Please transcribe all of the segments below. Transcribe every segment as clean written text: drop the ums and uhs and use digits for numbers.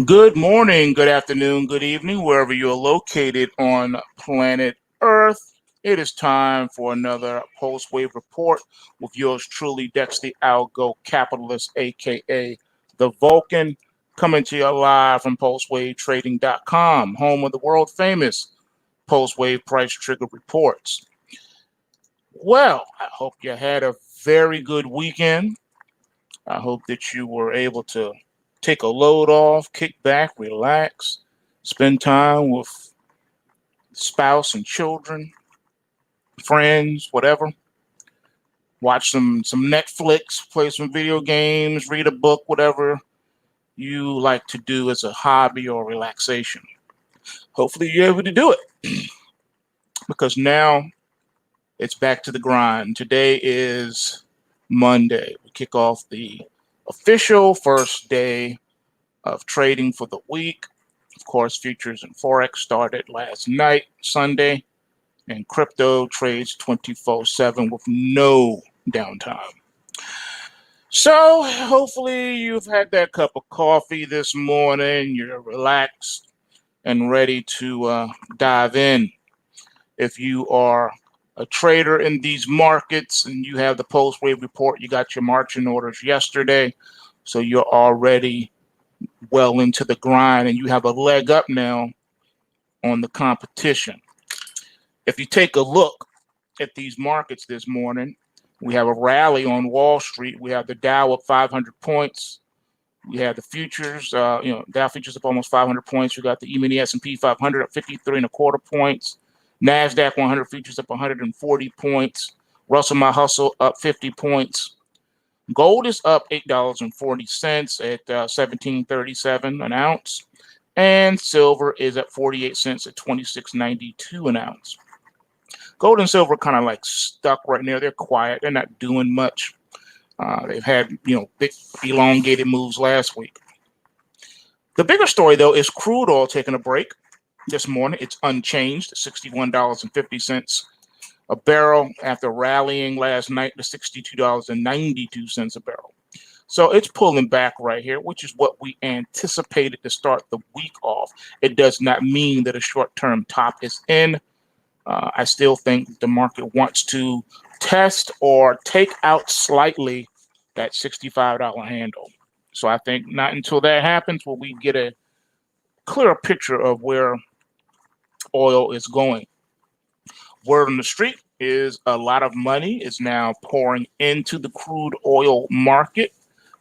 Good morning, good afternoon, good evening, wherever you're located on planet Earth. It is time for another PulseWave report with yours truly, Dex the Algo Capitalist, aka the Vulcan, coming to you live from PulseWaveTrading.com, home of the world famous PulseWave Price Trigger Reports. Well, I hope you had a very good weekend. I hope that you were able to take a load off, kick back, relax, spend time with spouse and children, friends, whatever. Watch some Netflix, play some video games, read a book, whatever you like to do as a hobby or relaxation. Hopefully you're able to do it because now it's back to the grind. Today is Monday. We kick off the official first day of trading for the week. Of course, futures and forex started last night, Sunday, and crypto trades 24/7 with no downtime. So hopefully you've had that cup of coffee this morning. You're relaxed and ready to dive in. If you are a trader in these markets and you have the PulseWave report, you got your marching orders yesterday, so you're already well into the grind and you have a leg up now on the competition. If you take a look at these markets this morning, we have a rally on Wall Street. We have the Dow up 500 points. We have the futures, Dow futures up almost 500 points. We got the E-mini S&P 500 up 53 and a quarter points. NASDAQ 100 futures up 140 points. Russell My Hustle up 50 points. Gold is up $8.40 at 17.37 an ounce. And silver is at 48 cents at 26.92 an ounce. Gold and silver kind of like stuck right there. They're quiet. They're not doing much. They've had, big elongated moves last week. The bigger story, though, is crude oil taking a break this morning. It's unchanged at $61.50 a barrel after rallying last night to $62.92 a barrel. So it's pulling back right here, which is what we anticipated to start the week off. It does not mean that a short-term top is in. I still think the market wants to test or take out slightly that $65 handle. So I think not until that happens will we get a clearer picture of where oil is going. Word on the street is a lot of money is now pouring into the crude oil market,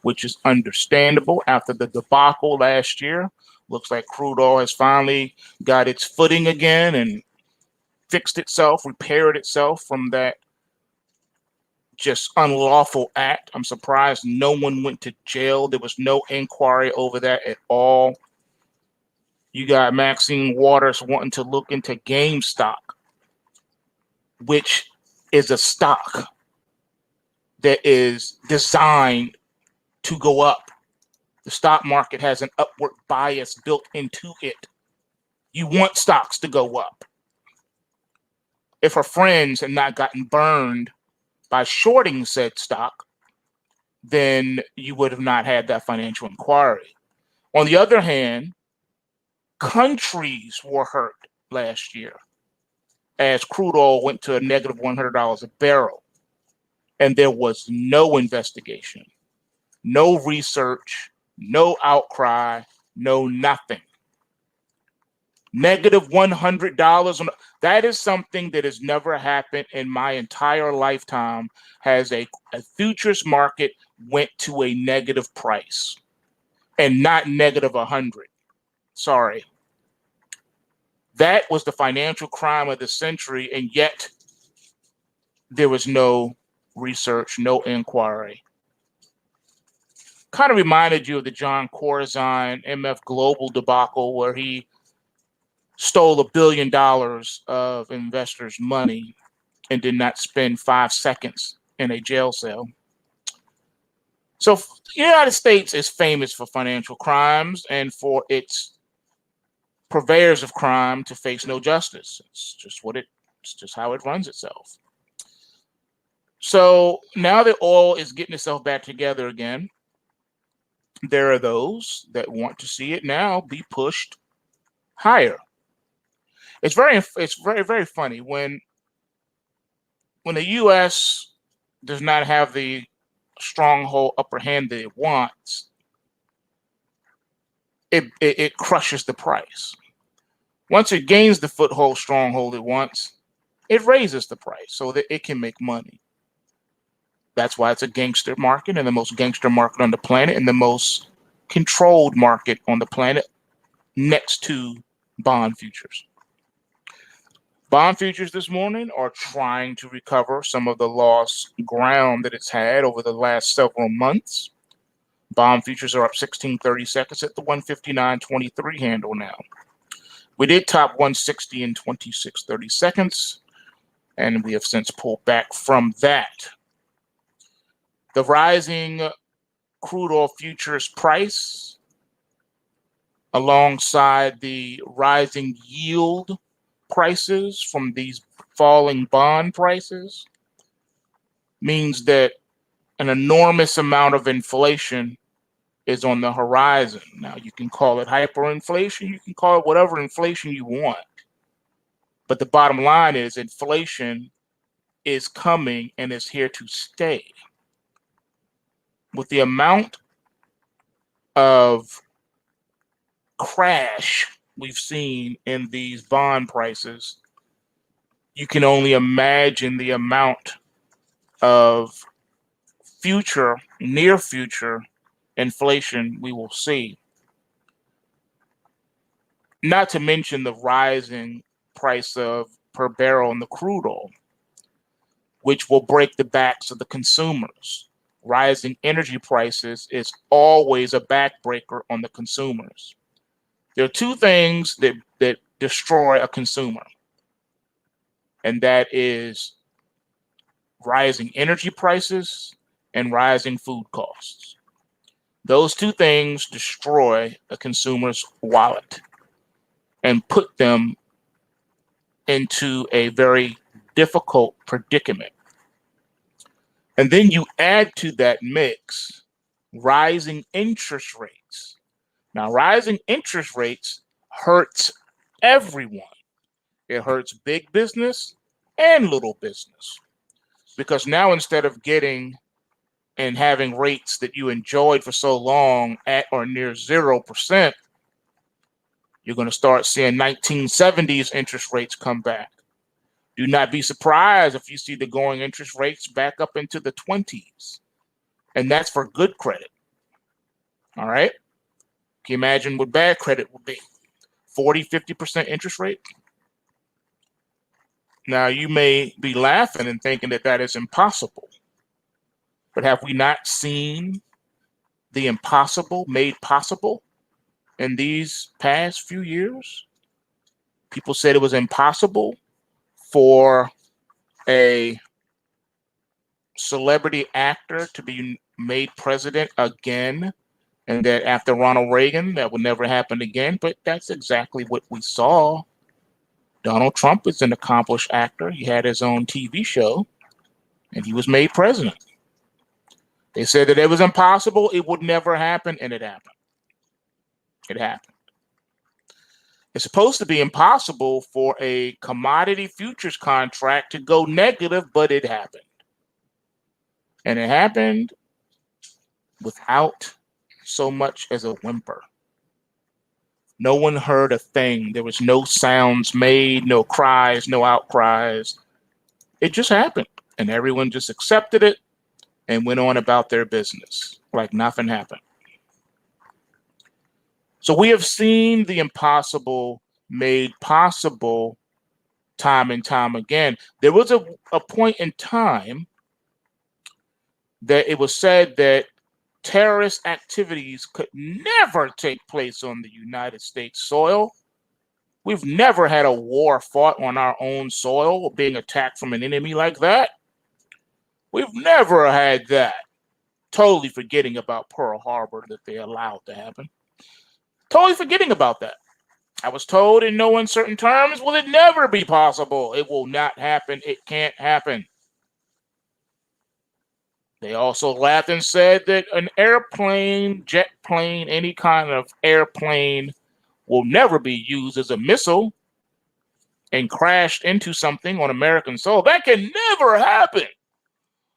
which is understandable after the debacle last year. Looks like crude oil has finally got its footing again and fixed itself, repaired itself from that just unlawful act. I'm surprised no one went to jail. There was no inquiry over that at all. You got Maxine Waters wanting to look into GameStop, which is a stock that is designed to go up. The stock market has an upward bias built into it. You want stocks to go up. If her friends had not gotten burned by shorting said stock, then you would have not had that financial inquiry. On the other hand, countries were hurt last year as crude oil went to a negative $100 a barrel, and there was no investigation, no research, no outcry, no nothing. Negative $100. That is something that has never happened in my entire lifetime. Has a futures market went to a negative price and not negative 100. Sorry. That was the financial crime of the century, and yet there was no research, no inquiry. Kind of reminded you of the John Corzine MF Global debacle where he stole $1 billion of investors' money and did not spend 5 seconds in a jail cell. So the United States is famous for financial crimes and for its purveyors of crime to face no justice. It's just how it runs itself. So now that oil is getting itself back together again, there are those that want to see it now be pushed higher. It's very funny when the U.S. does not have the stronghold upper hand that it wants. It crushes the price. Once it gains the foothold stronghold it wants, it raises the price so that it can make money. That's why it's a gangster market, and the most gangster market on the planet, and the most controlled market on the planet, next to bond futures. Bond futures this morning are trying to recover some of the lost ground that it's had over the last several months. Bond futures are up 16.30 seconds at the 159.23 handle now. We did top 160 in 26.30 seconds, and we have since pulled back from that. The rising crude oil futures price, alongside the rising yield prices from these falling bond prices, means that an enormous amount of inflation is on the horizon. Now, you can call it hyperinflation, you can call it whatever inflation you want. But the bottom line is inflation is coming and is here to stay. With the amount of crash we've seen in these bond prices, you can only imagine the amount of near future inflation we will see. Not to mention the rising price of per barrel in the crude oil, which will break the backs of the consumers. Rising energy prices is always a backbreaker on the consumers. There are two things that destroy a consumer, and that is rising energy prices and rising food costs. Those two things destroy a consumer's wallet and put them into a very difficult predicament. And then you add to that mix rising interest rates. Now, rising interest rates hurts everyone. It hurts big business and little business. Because now, instead of getting and having rates that you enjoyed for so long at or near 0%, you're going to start seeing 1970s interest rates come back. Do not be surprised if you see the going interest rates back up into the 20s. And that's for good credit. All right? Can you imagine what bad credit would be? 40, 50% interest rate? Now, you may be laughing and thinking that that is impossible. But have we not seen the impossible made possible in these past few years? People said it was impossible for a celebrity actor to be made president again, and that after Ronald Reagan, that would never happen again. But that's exactly what we saw. Donald Trump is an accomplished actor. He had his own TV show, and he was made president. They said that it was impossible, it would never happen, and it happened. It happened. It's supposed to be impossible for a commodity futures contract to go negative, but it happened. And it happened without so much as a whimper. No one heard a thing. There was no sounds made, no cries, no outcries. It just happened. And everyone just accepted it and went on about their business like nothing happened. So we have seen the impossible made possible time and time again. There was a point in time that it was said that terrorist activities could never take place on the United States soil. We've never had a war fought on our own soil or being attacked from an enemy like that. We've never had that. Totally forgetting about Pearl Harbor that they allowed to happen. Totally forgetting about that. I was told in no uncertain terms, will it never be possible? It will not happen. It can't happen. They also laughed and said that an airplane, jet plane, any kind of airplane will never be used as a missile and crashed into something on American soil. That can never happen.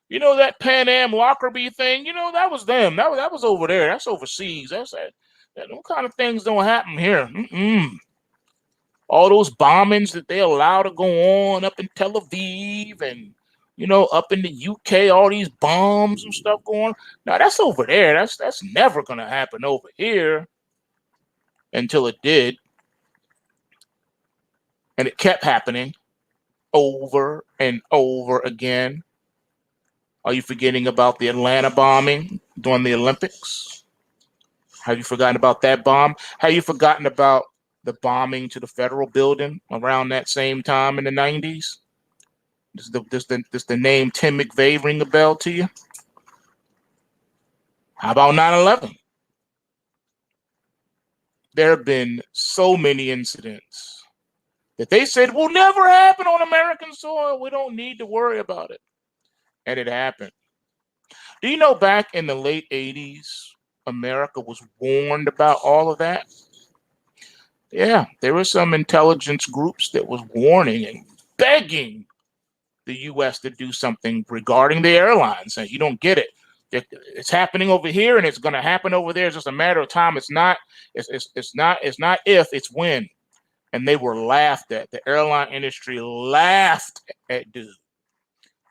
You know that Pan Am Lockerbie thing? You know, that was them. That was over there. That's overseas. That's that. Those kind of things don't happen here. All those bombings that they allow to go on up in Tel Aviv and, you know, up in the UK, all these bombs and stuff going on. Now that's over there. That's never gonna happen over here until it did. And it kept happening over and over again. Are you forgetting about the Atlanta bombing during the Olympics? Have you forgotten about that bomb? Have you forgotten about the bombing to the federal building around that same time in the 90s? Does the name Tim McVeigh ring a bell to you? How about 9/11? There have been so many incidents that they said will never happen on American soil. We don't need to worry about it. And it happened. Do you know back in the late 80s, America was warned about all of that? Yeah, there were some intelligence groups that was warning and begging the U.S. to do something regarding the airlines. And you don't get it. It's happening over here, and it's going to happen over there. It's just a matter of time. It's not if, it's when. And they were laughed at. The airline industry laughed at dude.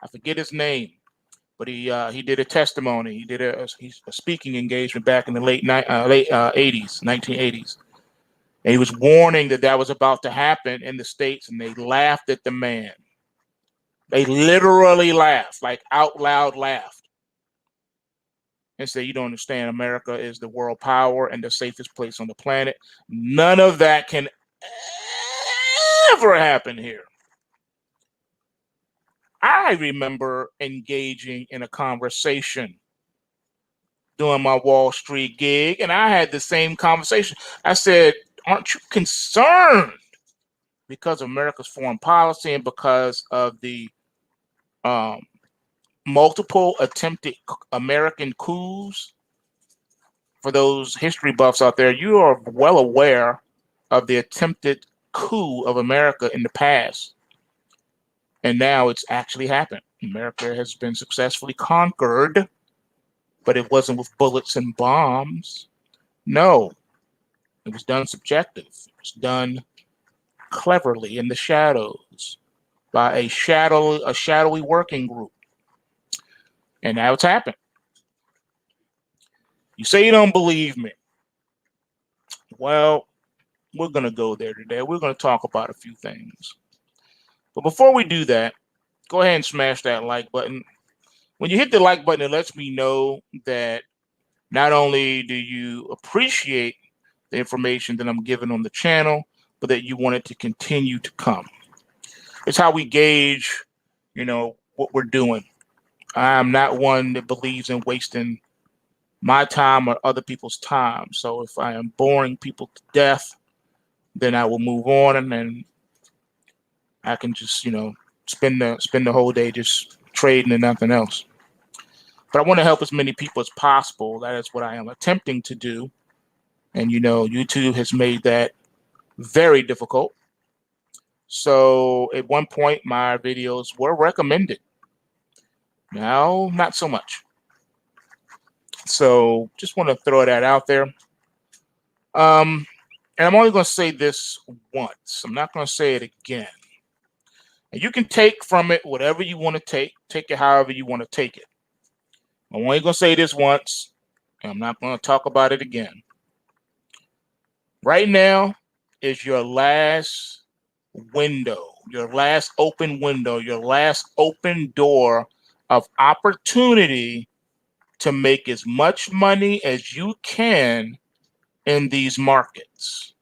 I forget his name, but he did a testimony. He did a speaking engagement back in the late 80s, 1980s. And he was warning that was about to happen in the States, and they laughed at the man. They literally laughed, like out loud laughed, and said, "You don't understand. America is the world power and the safest place on the planet. None of that can ever happen here." I remember engaging in a conversation doing my Wall Street gig, and I had the same conversation. I said, "Aren't you concerned because of America's foreign policy and because of the multiple attempted American coups?" For those history buffs out there, you are well aware of the attempted coup of America in the past. And now it's actually happened. America has been successfully conquered, but it wasn't with bullets and bombs. No, it was done subjective. It was done cleverly in the shadows by a shadowy working group. And now it's happened. You say you don't believe me. Well, we're going to go there today. We're going to talk about a few things. But before we do that, go ahead and smash that like button. When you hit the like button, it lets me know that not only do you appreciate the information that I'm giving on the channel, but that you want it to continue to come. It's how we gauge, what we're doing. I'm not one that believes in wasting my time or other people's time. So if I am boring people to death, then I will move on, and then I can just, spend the whole day just trading and nothing else. But I want to help as many people as possible. That is what I am attempting to do. And, YouTube has made that very difficult. So at one point, my videos were recommended. Now, not so much. So just want to throw that out there. And I'm only going to say this once. I'm not going to say it again. And you can take from it whatever you want to take. Take it however you want to take it. I'm only going to say this once, and I'm not going to talk about it again. Right now is your last window, your last open window, your last open door of opportunity to make as much money as you can in these markets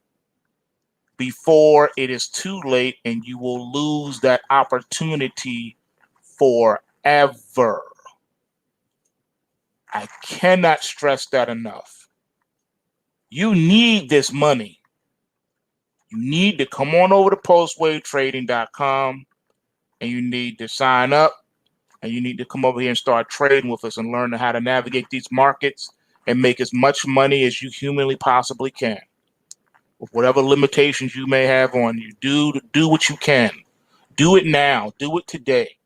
before it is too late, and you will lose that opportunity forever. I cannot stress that enough. You need this money. You need to come on over to PulseWaveTrading.com, and you need to sign up And you need to come over here and start trading with us and learn how to navigate these markets and make as much money as you humanly possibly can. With whatever limitations you may have on you, do what you can. Do it now. Do it today.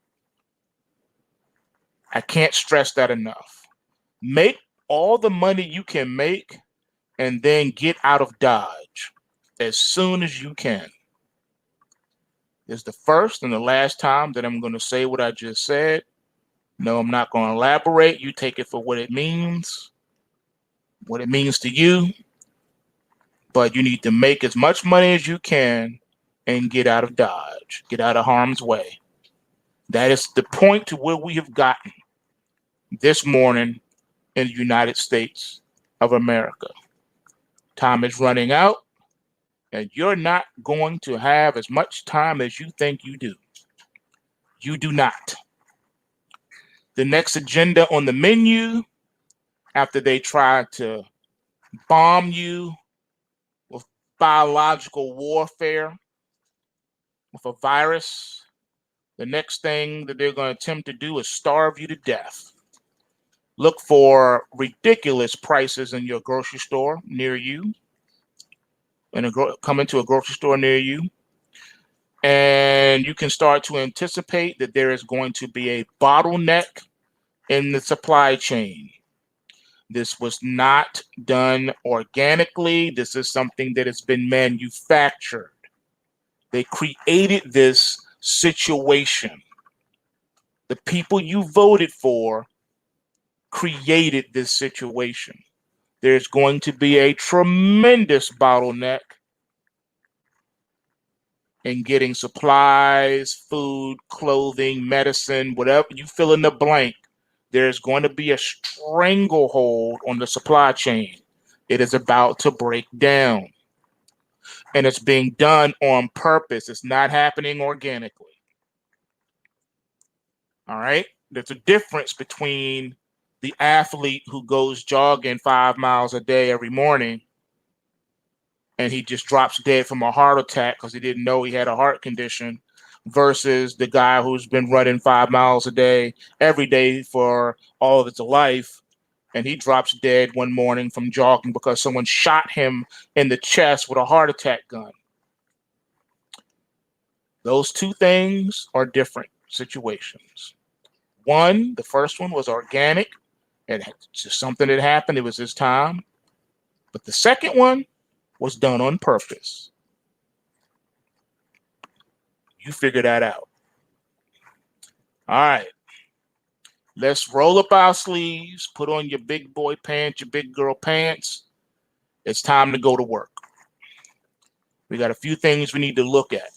I can't stress that enough. Make all the money you can make and then get out of Dodge as soon as you can. This is the first and the last time that I'm going to say what I just said. No, I'm not going to elaborate. You take it for what it means to you. But you need to make as much money as you can and get out of Dodge, get out of harm's way. That is the point to where we have gotten this morning in the United States of America. Time is running out, and you're not going to have as much time as you think you do. You do not. The next agenda on the menu, after they try to bomb you with biological warfare, with a virus, the next thing that they're going to attempt to do is starve you to death. Look for ridiculous prices in your grocery store near you, come into a grocery store near you, and you can start to anticipate that there is going to be a bottleneck in the supply chain. This was not done organically. This is something that has been manufactured. They created this situation. The people you voted for created this situation. There's going to be a tremendous bottleneck in getting supplies, food, clothing, medicine, whatever you fill in the blank. There's going to be a stranglehold on the supply chain. It is about to break down. And it's being done on purpose. It's not happening organically. All right? There's a difference between the athlete who goes jogging 5 miles a day every morning and he just drops dead from a heart attack because he didn't know he had a heart condition, versus the guy who's been running 5 miles a day every day for all of his life, and he drops dead one morning from jogging because someone shot him in the chest with a heart attack gun. Those two things are different situations. One, the first one was organic. It's just something that happened. It was his time. But the second one was done on purpose. You figure that out. All right. Let's roll up our sleeves, put on your big boy pants, your big girl pants. It's time to go to work. We got a few things we need to look at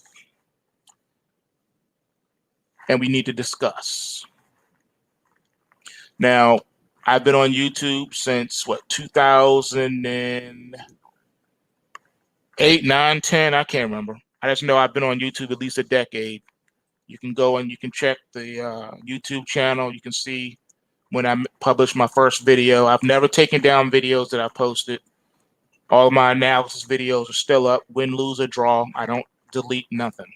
and we need to discuss. Now, I've been on YouTube since 2008, 9, 10. I can't remember. I just know I've been on YouTube at least a decade. You can go and you can check the YouTube channel. You can see when I published my first video. I've never taken down videos that I posted. All of my analysis videos are still up. Win, lose, or draw. I don't delete nothing.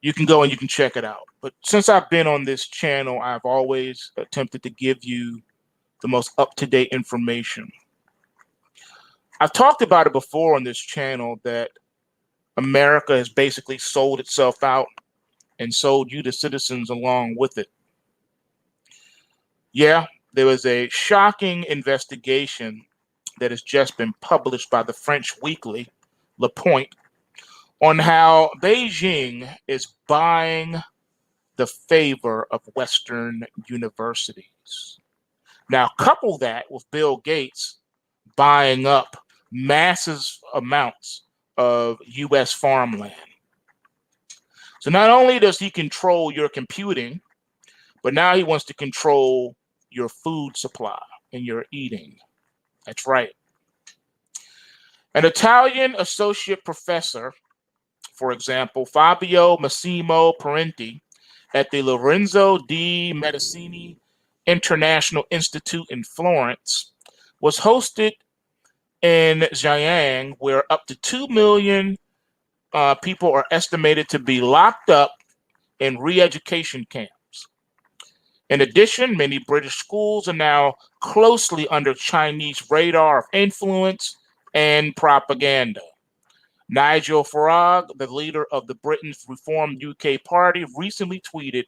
You can go and you can check it out. But since I've been on this channel, I've always attempted to give you the most up-to-date information. I've talked about it before on this channel that America has basically sold itself out and sold you, the citizens, along with it. Yeah, there was a shocking investigation that has just been published by the French weekly, Le Point, on how Beijing is buying the favor of Western universities. Now, couple that with Bill Gates buying up massive amounts of U.S. farmland. So not only does he control your computing, but now he wants to control your food supply and your eating. That's right. An Italian associate professor, for example, Fabio Massimo Parenti at the Lorenzo di Medici International Institute in Florence, was hosted in Xi'an, where up to 2 million people are estimated to be locked up in re-education camps. In addition, many British schools are now closely under Chinese radar of influence and propaganda. Nigel Farage, the leader of the Britain's Reform UK Party, recently tweeted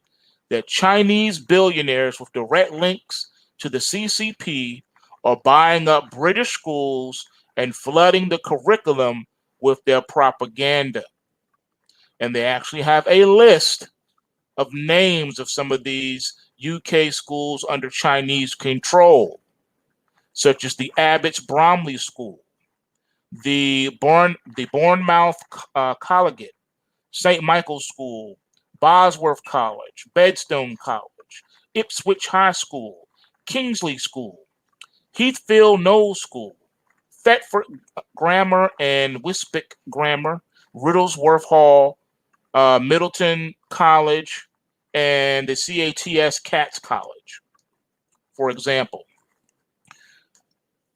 that Chinese billionaires with direct links to the CCP are buying up British schools and flooding the curriculum with their propaganda. And they actually have a list of names of some of these UK schools under Chinese control, such as the Abbott's Bromley School, the Bournemouth Collegiate, St. Michael's School, Bosworth College, Bedstone College, Ipswich High School, Kingsley School, Heathfield Knowles School, Thetford Grammar and Wisbech Grammar, Riddlesworth Hall, Middleton College, and the CATS Cats College, for example.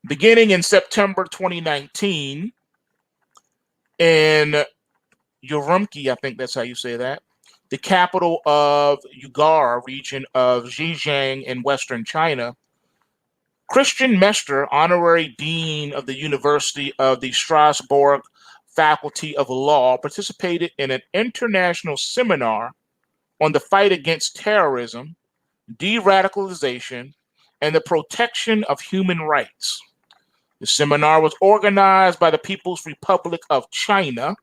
Beginning in September 2019, in Urumqi, I think that's how you say that, the capital of Uyghur region of Xinjiang in Western China, Christian Mester, honorary dean of the University of the Strasbourg Faculty of Law, participated in an international seminar on the fight against terrorism, de-radicalization, and the protection of human rights. The seminar was organized by the People's Republic of China.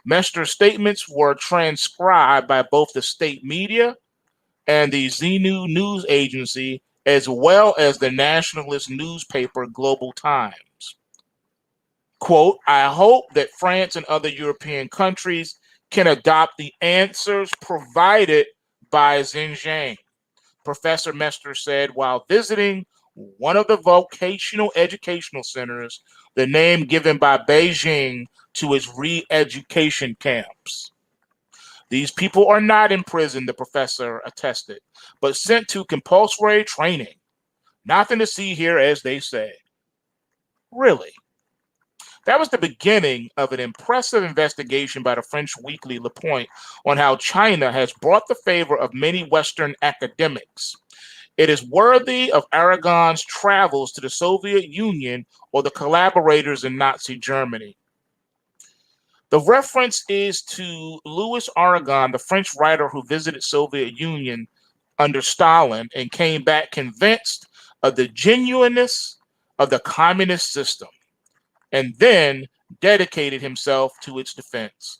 Mester's statements were transcribed by both the state media and the Xinhua news agency, as well as the nationalist newspaper Global Times. Quote, I hope that France and other European countries can adopt the answers provided by Xinjiang, Professor Mester said while visiting one of the vocational educational centers, the name given by Beijing to its re-education camps. These people are not in prison, the professor attested, but sent to compulsory training. Nothing to see here, as they say. Really? That was the beginning of an impressive investigation by the French weekly Le Point on how China has brought the favor of many Western academics. It is worthy of Aragon's travels to the Soviet Union or the collaborators in Nazi Germany. The reference is to Louis Aragon, the French writer who visited Soviet Union under Stalin and came back convinced of the genuineness of the communist system, and then dedicated himself to its defense.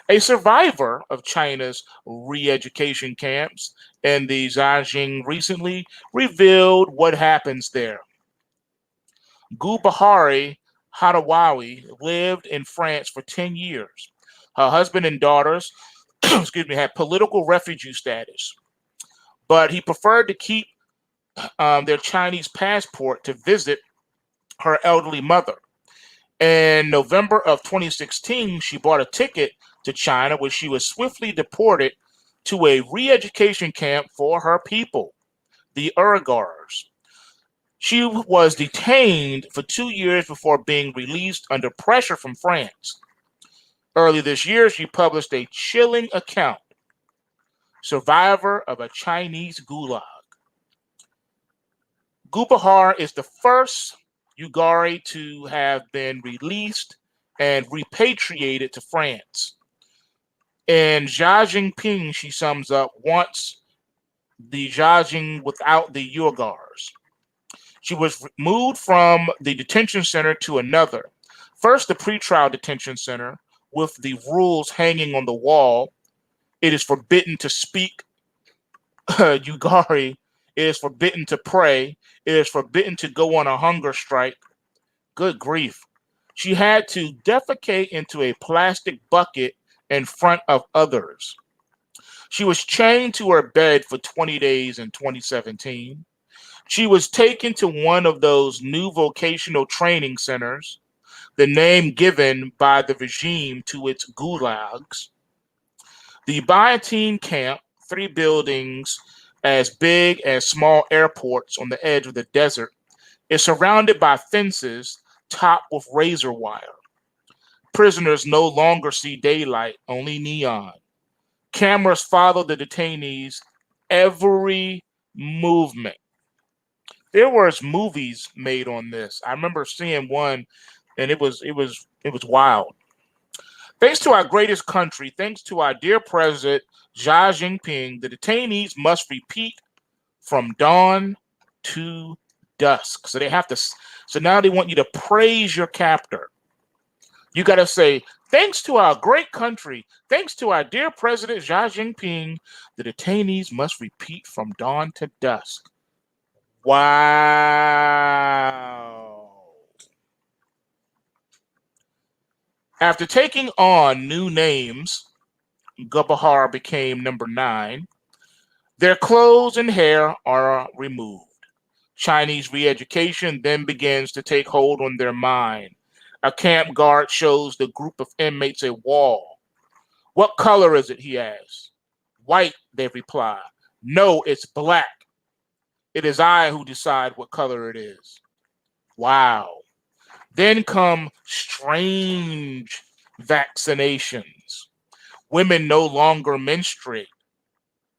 A survivor of China's re-education camps in the Xinjiang recently revealed what happens there. Gulbahari Hadawawi lived in France for 10 years. Her husband and daughters had political refugee status, but he preferred to keep their Chinese passport to visit her elderly mother. In November of 2016, she bought a ticket to China, where she was swiftly deported to a re-education camp for her people, the Uyghurs. She was detained for 2 years before being released under pressure from France. Early this year, she published a chilling account, Survivor of a Chinese Gulag. Gulbahar is the first Uyghur to have been released and repatriated to France. In Xi Jinping, she sums up, wants the Xi without the Uyghurs. She was moved from the detention center to another. First, the pretrial detention center, with the rules hanging on the wall. It is forbidden to speak Uyghur. It is forbidden to pray. It is forbidden to go on a hunger strike. Good grief. She had to defecate into a plastic bucket in front of others. She was chained to her bed for 20 days in 2017. She was taken to one of those new vocational training centers, the name given by the regime to its gulags. The Bayatine camp, 3 buildings as big as small airports on the edge of the desert, is surrounded by fences topped with razor wire. Prisoners no longer see daylight, only neon. Cameras follow the detainees every movement. There was movies made on this. I remember seeing one, and it was wild. Thanks to our greatest country, thanks to our dear president Xi Jinping, the detainees must repeat from dawn to dusk. So they have to. So now they want you to praise your captor. You got to say, thanks to our great country, thanks to our dear president Xi Jinping, the detainees must repeat from dawn to dusk. Wow. After taking on new names, Gubahar became number 9. Their clothes and hair are removed. Chinese re-education then begins to take hold on their mind. A camp guard shows the group of inmates a wall. What color is it, he asks. White, they reply. No, it's black. It is I who decide what color it is. Wow. Then come strange vaccinations. Women no longer menstruate.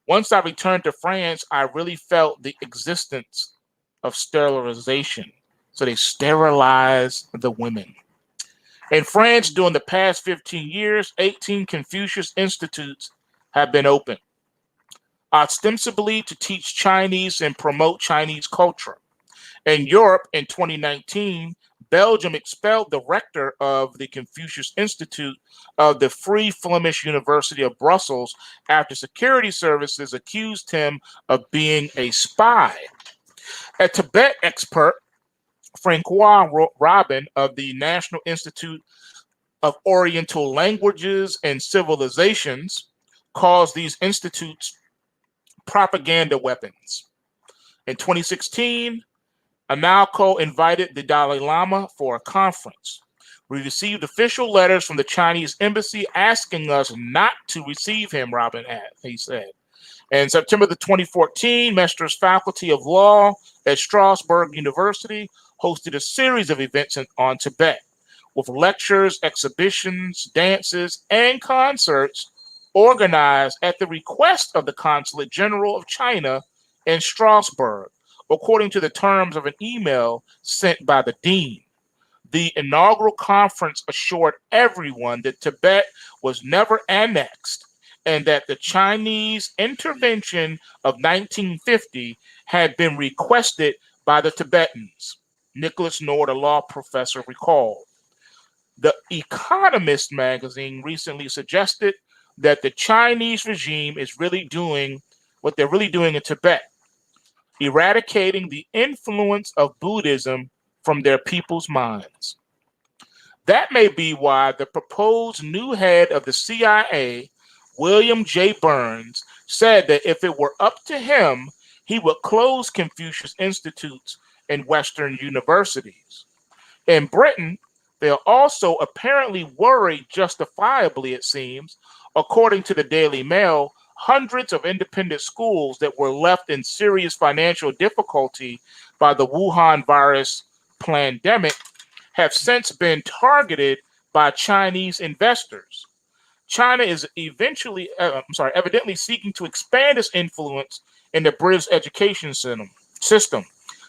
Once I returned to France, I really felt the existence of sterilization. So they sterilize the women. In France, during the past 15 years, 18 Confucius Institutes have been opened, ostensibly to teach Chinese and promote Chinese culture. In Europe, in 2019, Belgium expelled the rector of the Confucius Institute of the Free Flemish University of Brussels after security services accused him of being a spy. A Tibet expert, Francois Robin of the National Institute of Oriental Languages and Civilizations, calls these institutes propaganda weapons. In 2016, Analco invited the Dalai Lama for a conference. We received official letters from the Chinese embassy asking us not to receive him, he said. In September the 2014, Mester's Faculty of Law at Strasbourg University hosted a series of events on Tibet, with lectures, exhibitions, dances, and concerts organized at the request of the Consulate General of China in Strasbourg, according to the terms of an email sent by the dean. The inaugural conference assured everyone that Tibet was never annexed and that the Chinese intervention of 1950 had been requested by the Tibetans, Nicholas Nord, a law professor, recalled. The Economist magazine recently suggested that the Chinese regime is really doing what they're really doing in Tibet, eradicating the influence of Buddhism from their people's minds. That may be why the proposed new head of the CIA, William J. Burns, said that if it were up to him, he would close Confucius Institutes in Western universities. In Britain, they are also apparently worried, justifiably it seems, according to the Daily Mail, hundreds of independent schools that were left in serious financial difficulty by the Wuhan virus pandemic have since been targeted by Chinese investors. China is evidently seeking to expand its influence in the British education system,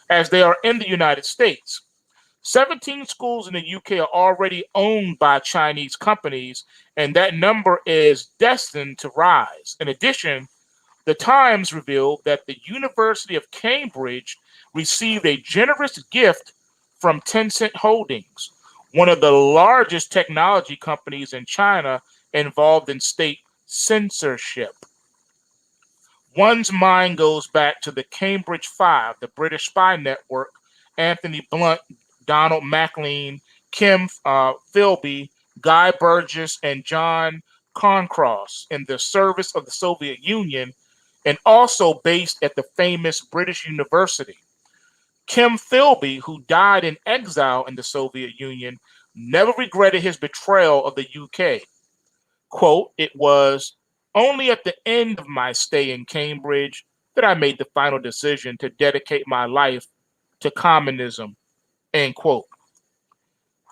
as they are in the United States. 17 schools in the UK are already owned by Chinese companies, and that number is destined to rise. In addition, the Times revealed that the University of Cambridge received a generous gift from Tencent Holdings, one of the largest technology companies in China involved in state censorship. One's mind goes back to the Cambridge Five, the British spy network, Anthony Blunt, Donald MacLean, Kim Philby, Guy Burgess, and John Cairncross in the service of the Soviet Union, and also based at the famous British University. Kim Philby, who died in exile in the Soviet Union, never regretted his betrayal of the UK. Quote, it was only at the end of my stay in Cambridge that I made the final decision to dedicate my life to communism, end quote.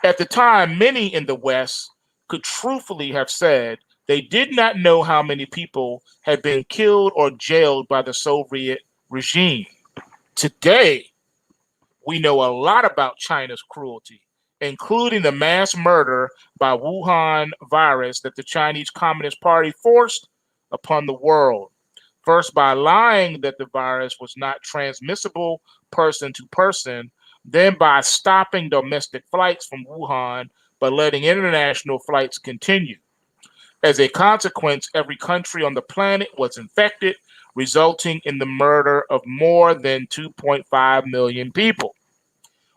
At the time, many in the West could truthfully have said They did not know how many people had been killed or jailed by the Soviet regime. Today, we know a lot about China's cruelty, including the mass murder by Wuhan virus that the Chinese Communist Party forced upon the world. First, by lying that the virus was not transmissible person to person, then by stopping domestic flights from Wuhan but letting international flights continue. As a consequence, every country on the planet was infected, resulting in the murder of more than 2.5 million people.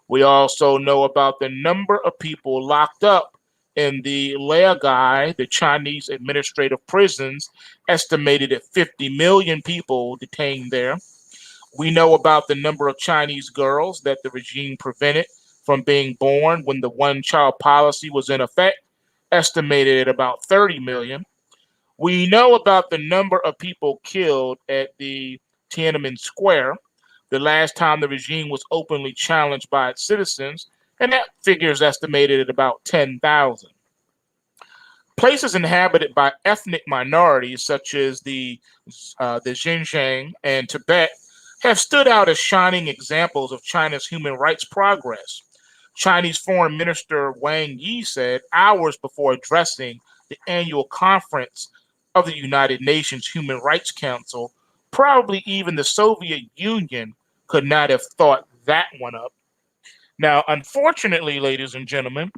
We also know about the number of people locked up in the Laogai, the Chinese administrative prisons, estimated at 50 million people detained there. We know about the number of Chinese girls that the regime prevented from being born when the one child policy was in effect, estimated at about 30 million. We know about the number of people killed at the Tiananmen Square the last time the regime was openly challenged by its citizens, and that figure is estimated at about 10,000. Places inhabited by ethnic minorities such as the Xinjiang and Tibet have stood out as shining examples of China's human rights progress. Chinese Foreign Minister Wang Yi said hours before addressing the annual conference of the United Nations Human Rights Council, probably even the Soviet Union could not have thought that one up. Now, unfortunately, ladies and gentlemen,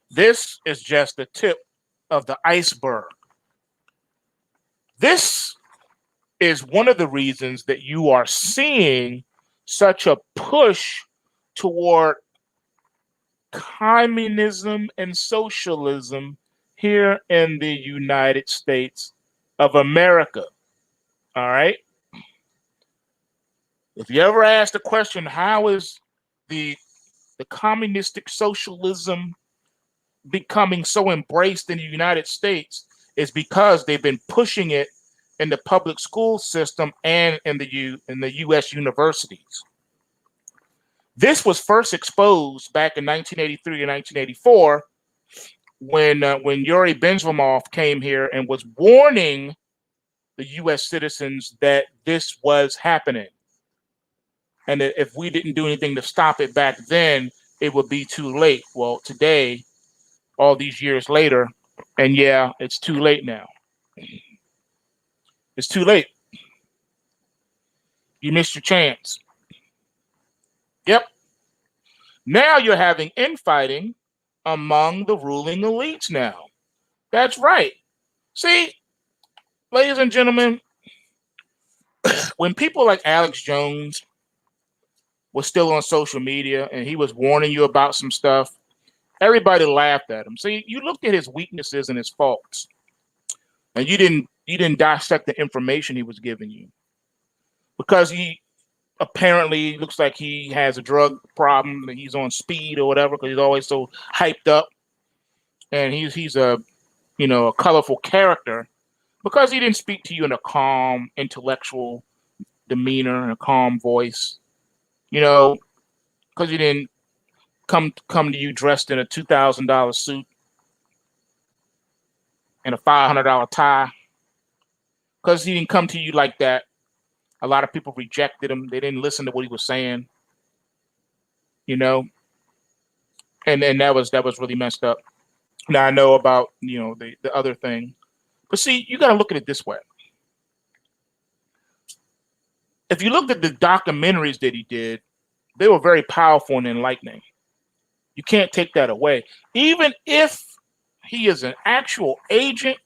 this is just the tip of the iceberg. This is one of the reasons that you are seeing such a push toward communism and socialism here in the United States of America. All right. If you ever ask the question, how is the communistic socialism becoming so embraced in the United States, is because they've been pushing it in the public school system and in the U.S. universities. This was first exposed back in 1983 and 1984 when Yuri Bezmenov came here and was warning the U.S. citizens that this was happening, and that if we didn't do anything to stop it back then, it would be too late. Well, today, all these years later, and yeah, it's too late now. It's too late. You missed your chance. Yep. Now you're having infighting among the ruling elites now. That's right. See, ladies and gentlemen, when people like Alex Jones was still on social media and he was warning you about some stuff, everybody laughed at him. See, you looked at his weaknesses and his faults, and you didn't dissect the information he was giving you, because he apparently looks like he has a drug problem, that he's on speed or whatever, because he's always so hyped up, and he's a a colorful character, because he didn't speak to you in a calm, intellectual demeanor and a calm voice, because he didn't come to you dressed in a $2,000 suit and a $500 tie, because he didn't come to you like that. A lot of people rejected him. They didn't listen to what he was saying, and that was really messed up. Now I know about the other thing, but see, you got to look at it this way. If you looked at the documentaries that he did, they were very powerful and enlightening. You can't take that away. Even if he is an actual agent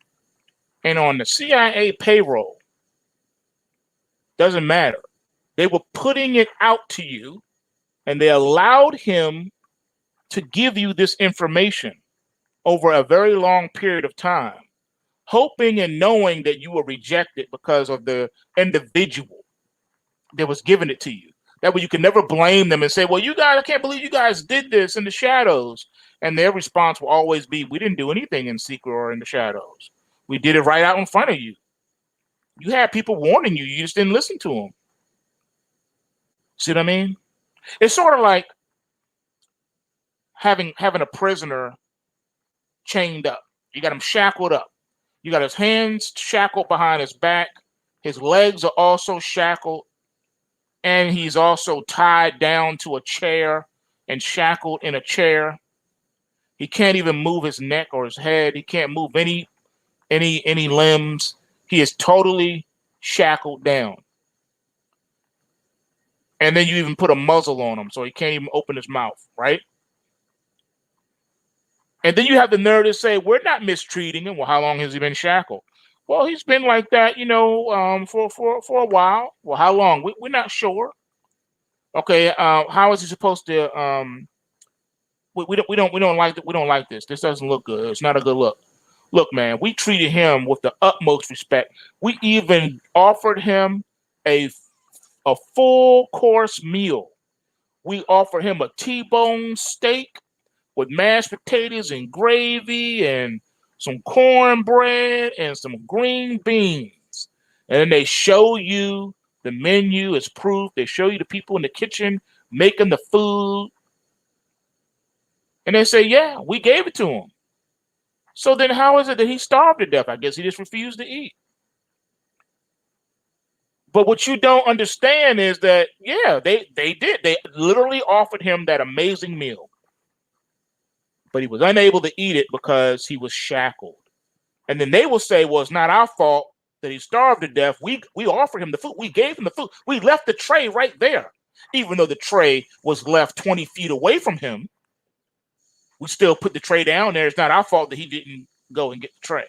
and on the CIA payroll, doesn't matter. They were putting it out to you, and they allowed him to give you this information over a very long period of time, hoping and knowing that you will reject it because of the individual that was giving it to you. That way you can never blame them and say, well, you guys, I can't believe you guys did this in the shadows. And their response will always be, we didn't do anything in secret or in the shadows. We did it right out in front of you. You had people warning you. You just didn't listen to them. See what I mean? It's sort of like having a prisoner chained up. You got him shackled up. You got his hands shackled behind his back. His legs are also shackled. And he's also tied down to a chair and shackled in a chair. He can't even move his neck or his head. He can't move any limbs. He is totally shackled down. And then you even put a muzzle on him so he can't even open his mouth, right? And then you have the nerve to say, we're not mistreating him. Well, how long has he been shackled? Well, he's been like that, for a while. Well, how long? We're not sure. Okay, how is he supposed to? We don't like this. This doesn't look good. It's not a good look. Look, man, we treated him with the utmost respect. We even offered him a full course meal. We offered him a T-bone steak with mashed potatoes and gravy and some cornbread and some green beans. And then they show you the menu as proof. They show you the people in the kitchen making the food. And they say, yeah, we gave it to him. So then how is it that he starved to death? I guess he just refused to eat. But what you don't understand is that, yeah, they did. They literally offered him that amazing meal. But he was unable to eat it because he was shackled. And then they will say, well, it's not our fault that he starved to death. We offered him the food. We gave him the food. We left the tray right there. Even though the tray was left 20 feet away from him, we still put the tray down there. It's not our fault that he didn't go and get the tray.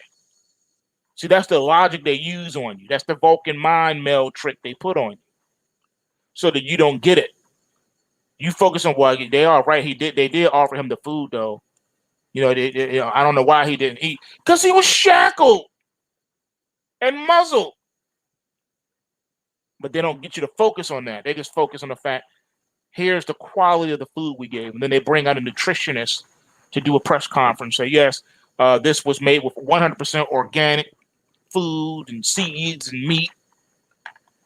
See, that's the logic they use on you. That's the Vulcan mind meld trick they put on you so that you don't get it. You focus on, well, they are right. They did offer him the food, though. I don't know why he didn't eat. Because he was shackled and muzzled. But they don't get you to focus on that. They just focus on the fact, here's the quality of the food we gave. And then they bring out a nutritionist to do a press conference. Say, yes, this was made with 100% organic food and seeds and meat.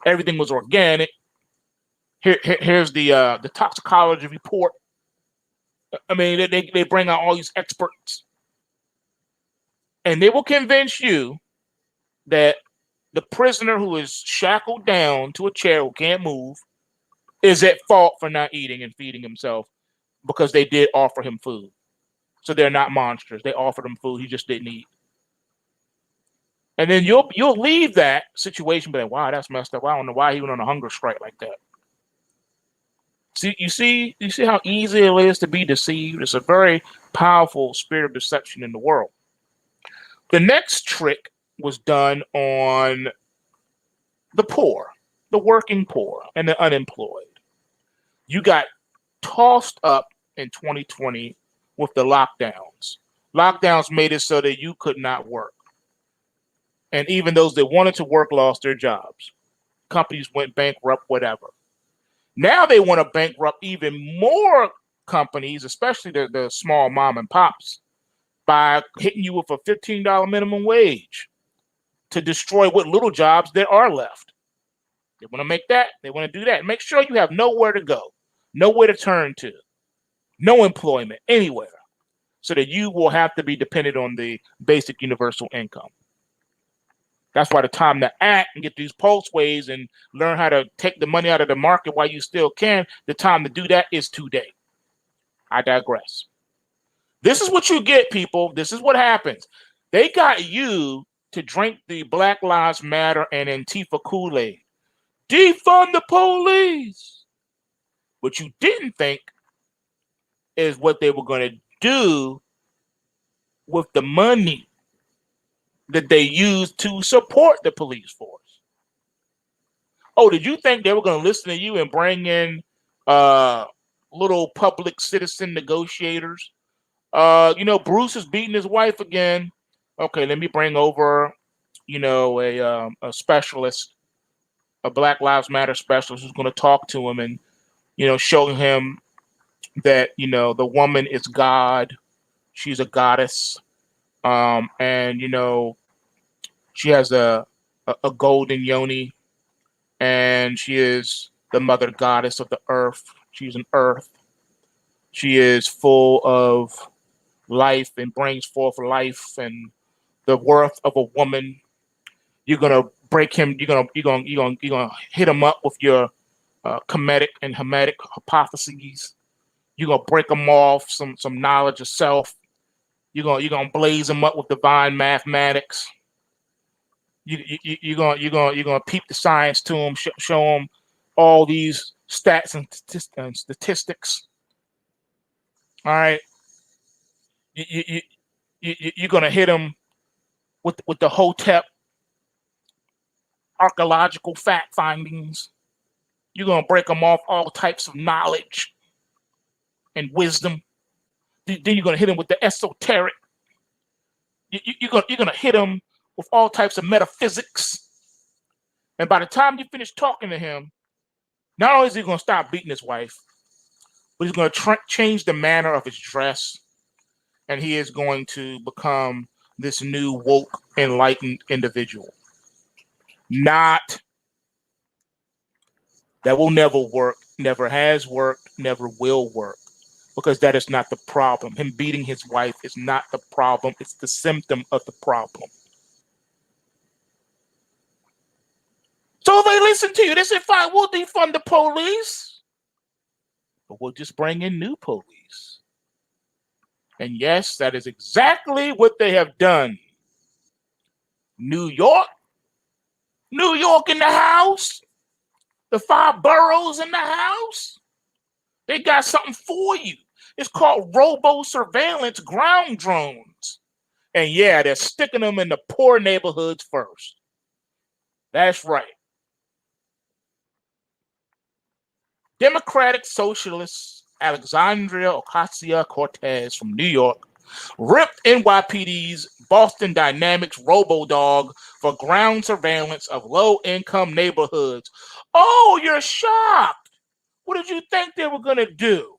Everything was organic. Here's the toxicology report. I mean, they bring out all these experts. And they will convince you that the prisoner who is shackled down to a chair who can't move is at fault for not eating and feeding himself because they did offer him food. So they're not monsters. They offered him food. He just didn't eat. And then you'll leave that situation, but wow, that's messed up. I don't know why he went on a hunger strike like that. You see how easy it is to be deceived. It's a very powerful spirit of deception in the world. The next trick was done on the poor, the working poor, and the unemployed. You got tossed up in 2020 with the lockdowns. Lockdowns made it so that you could not work. And even those that wanted to work lost their jobs. Companies went bankrupt, whatever. Now they want to bankrupt even more companies, especially the small mom and pops, by hitting you with a $15 minimum wage to destroy what little jobs there are left. They want to make that. They want to do that. Make sure you have nowhere to go, nowhere to turn to, no employment anywhere, so that you will have to be dependent on the basic universal income. That's why the time to act and get these pulse waves and learn how to take the money out of the market while you still can, the time to do that is today. I digress. This is what you get, people. This is what happens. They got you to drink the Black Lives Matter and Antifa Kool-Aid. Defund the police. What you didn't think is what they were going to do with the money that they used to support the police force. Oh, did you think they were going to listen to you and bring in little public citizen negotiators? Bruce is beating his wife again. Okay, let me bring over, a specialist, a Black Lives Matter specialist who's going to talk to him and, show him that, the woman is God. She's a goddess. And she has a golden yoni, and she is the mother goddess of the earth. She's an earth. She is full of life and brings forth life and the worth of a woman. You're gonna break him. You're gonna hit him up with your comedic and hermetic hypotheses. You're gonna break him off some knowledge of self. You're gonna blaze him up with divine mathematics. You're gonna peep the science to him, show him all these stats and statistics. All right, you're gonna hit him with the Hotep archaeological fact findings. You're gonna break them off all types of knowledge and wisdom. Then you're gonna hit him with the esoteric. You're gonna hit him with all types of metaphysics. And by the time you finish talking to him, not only is he gonna stop beating his wife, but he's gonna change the manner of his dress, and he is going to become this new woke, enlightened individual. Not that will never work, never has worked, never will work, because that is not the problem. Him beating his wife is not the problem. It's the symptom of the problem. So if they listen to you, they say, fine, we'll defund the police, but we'll just bring in new police. And yes, that is exactly what they have done. New York in the house, the 5 boroughs in the house, they got something for you. It's called robo-surveillance ground drones. And yeah, they're sticking them in the poor neighborhoods first. That's right. Democratic Socialist Alexandria Ocasio-Cortez from New York ripped NYPD's Boston Dynamics RoboDog for ground surveillance of low-income neighborhoods. Oh, you're shocked. What did you think they were going to do?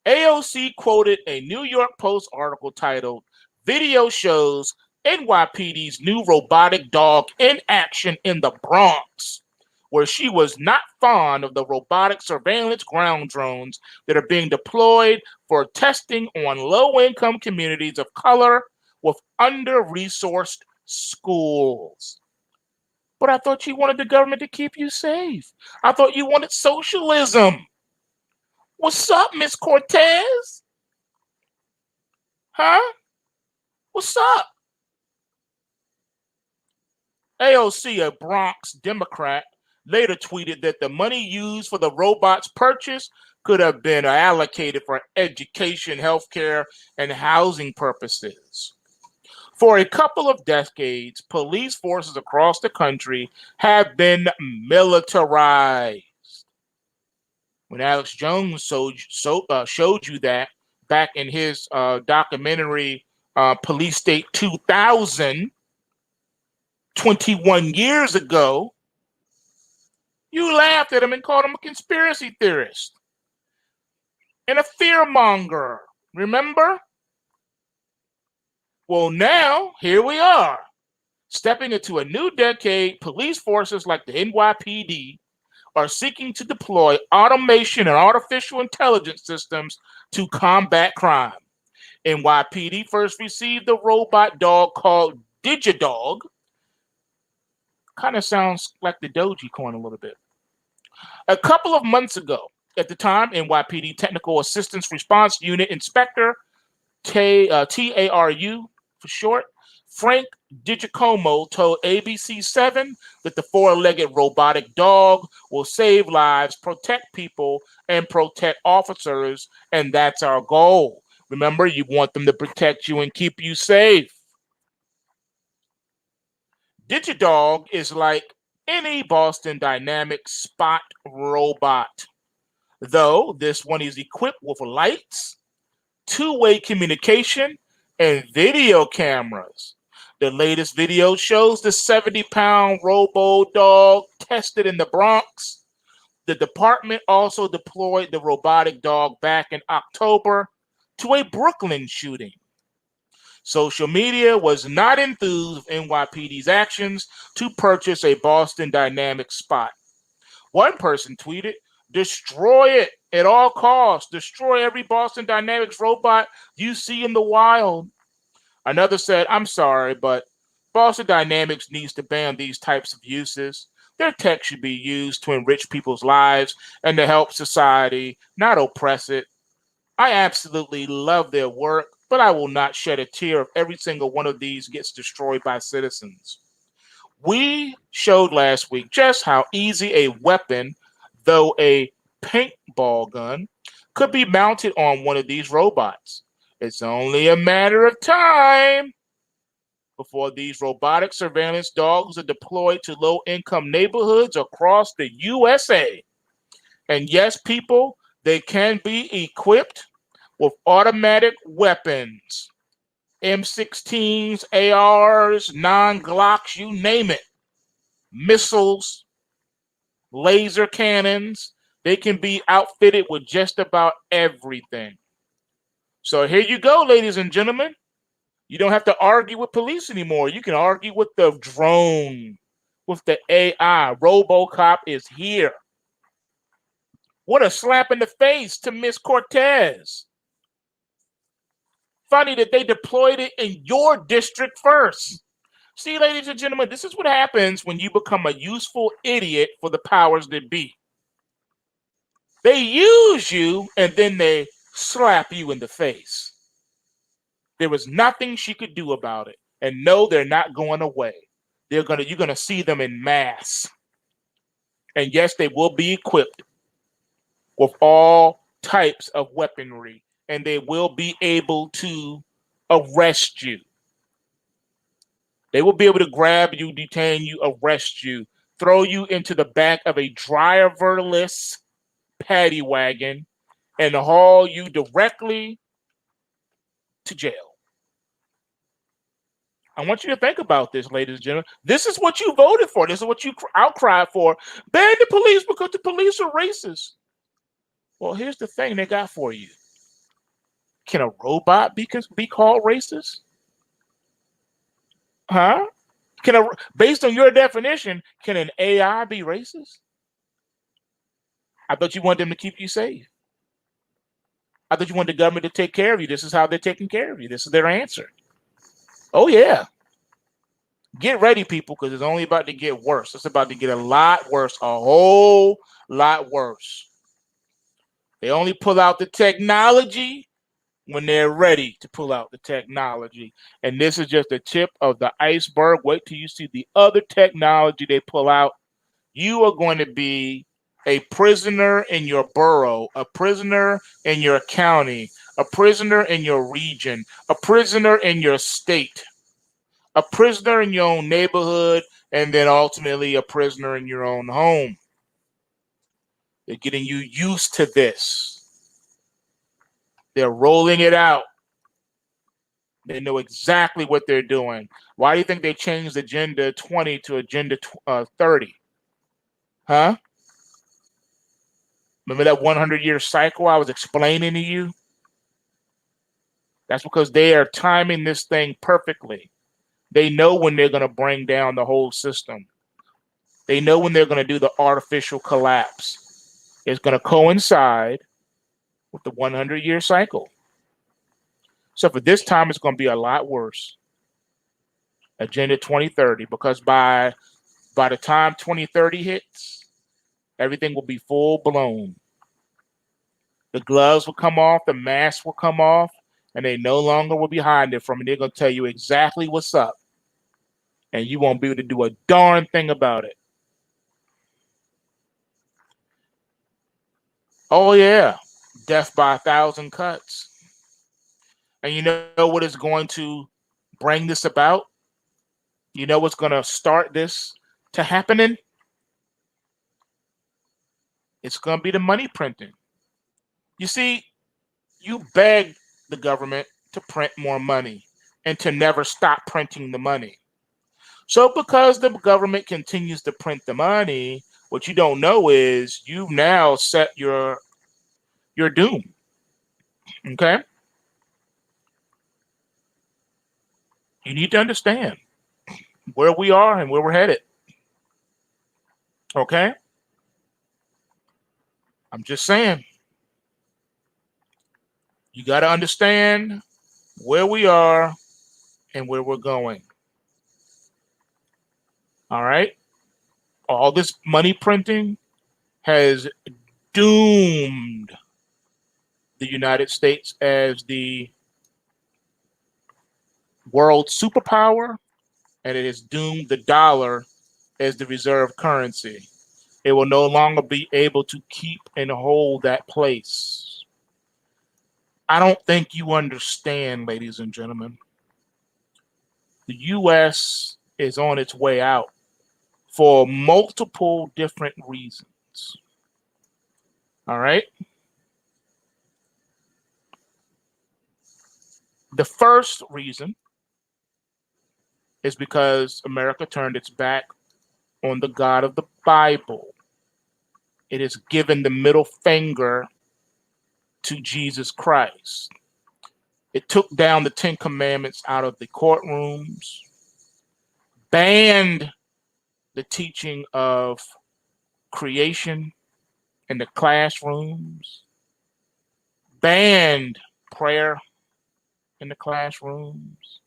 AOC quoted a New York Post article titled, "Video shows NYPD's new robotic dog in action in the Bronx," where she was not fond of the robotic surveillance ground drones that are being deployed for testing on low-income communities of color with under-resourced schools. But I thought you wanted the government to keep you safe. I thought you wanted socialism. What's up, Miss Cortez? Huh? What's up? AOC, a Bronx Democrat, later tweeted that the money used for the robot's purchase could have been allocated for education, healthcare, and housing purposes. For a couple of decades, police forces across the country have been militarized. When Alex Jones showed you that back in his documentary, Police State 2000, 21 years ago, you laughed at him and called him a conspiracy theorist and a fearmonger. Remember? Well, now, here we are. Stepping into a new decade, police forces like the NYPD are seeking to deploy automation and artificial intelligence systems to combat crime. NYPD first received a robot dog called DigiDog. Kind of sounds like the Doji coin a little bit. A couple of months ago, at the time, NYPD Technical Assistance Response Unit Inspector, TARU for short, Frank DiGiacomo told ABC7 that the 4-legged robotic dog will save lives, protect people, and protect officers, and that's our goal. Remember, you want them to protect you and keep you safe. DigiDog is like any Boston Dynamics spot robot, though this one is equipped with lights, two-way communication, and video cameras. The latest video shows the 70-pound robo-dog tested in the Bronx. The department also deployed the robotic dog back in October to a Brooklyn shooting. Social media was not enthused with NYPD's actions to purchase a Boston Dynamics spot. One person tweeted, "Destroy it at all costs. Destroy every Boston Dynamics robot you see in the wild." Another said, I'm sorry, but Boston Dynamics needs to ban these types of uses. Their tech should be used to enrich people's lives and to help society, not oppress it. I absolutely love their work, but I will not shed a tear if every single one of these gets destroyed by citizens. We showed last week just how easy a weapon, though a paintball gun, could be mounted on one of these robots. It's only a matter of time before these robotic surveillance dogs are deployed to low-income neighborhoods across the USA. And yes, people, they can be equipped with automatic weapons. M16s, ARs, non-Glocks, you name it. Missiles, laser cannons. They can be outfitted with just about everything. So here you go, ladies and gentlemen. You don't have to argue with police anymore. You can argue with the drone, with the AI. RoboCop is here. What a slap in the face to Miss Cortez. Funny that they deployed it in your district first. See, ladies and gentlemen, this is what happens when you become a useful idiot for the powers that be. They use you and then they slap you in the face. There was nothing she could do about it. And no, they're not going away. You're gonna see them in mass. And yes, they will be equipped with all types of weaponry, and they will be able to arrest you. They will be able to grab you, detain you, arrest you, throw you into the back of a driverless paddy wagon, and haul you directly to jail. I want you to think about this, ladies and gentlemen. This is what you voted for. This is what you outcried for. Ban the police because the police are racist. Well, here's the thing they got for you. Can a robot be called racist? Huh? Based on your definition, can an AI be racist? I thought you wanted them to keep you safe. I thought you wanted the government to take care of you. This is how they're taking care of you. This is their answer. Oh, yeah. Get ready, people, because it's only about to get worse. It's about to get a lot worse, a whole lot worse. They only pull out the technology when they're ready to pull out the technology. And this is just the tip of the iceberg. Wait till you see the other technology they pull out. You are going to be a prisoner in your borough, a prisoner in your county, a prisoner in your region, a prisoner in your state, a prisoner in your own neighborhood, and then ultimately a prisoner in your own home. They're getting you used to this. They're rolling it out. They know exactly what they're doing. Why do you think they changed Agenda 20 to Agenda 30? Huh? Remember that 100-year cycle I was explaining to you? That's because they are timing this thing perfectly. They know when they're going to bring down the whole system. They know when they're going to do the artificial collapse. It's going to coincide with the 100-year cycle. So for this time, it's going to be a lot worse. Agenda 2030, because by the time 2030 hits, everything will be full blown. The gloves will come off, the mask will come off, and they no longer will be hiding it from you. They're going to tell you exactly what's up, and you won't be able to do a darn thing about it. Oh, yeah. Death by 1,000 cuts. And you know what is going to bring this about? You know what's going to start this to happening? It's going to be the money printing. You see, you beg the government to print more money and to never stop printing the money. So because the government continues to print the money, what you don't know is you've now set your doom. Okay? You need to understand where we are and where we're headed. Okay? I'm just saying. You got to understand where we are and where we're going. All right. All this money printing has doomed the United States as the world superpower, and it has doomed the dollar as the reserve currency. It will no longer be able to keep and hold that place. I don't think you understand, ladies and gentlemen. The U.S. is on its way out for multiple different reasons. All right. The first reason is because America turned its back on the God of the Bible. It has given the middle finger to Jesus Christ. It took down the Ten Commandments out of the courtrooms, banned the teaching of creation in the classrooms, banned prayer in the classrooms,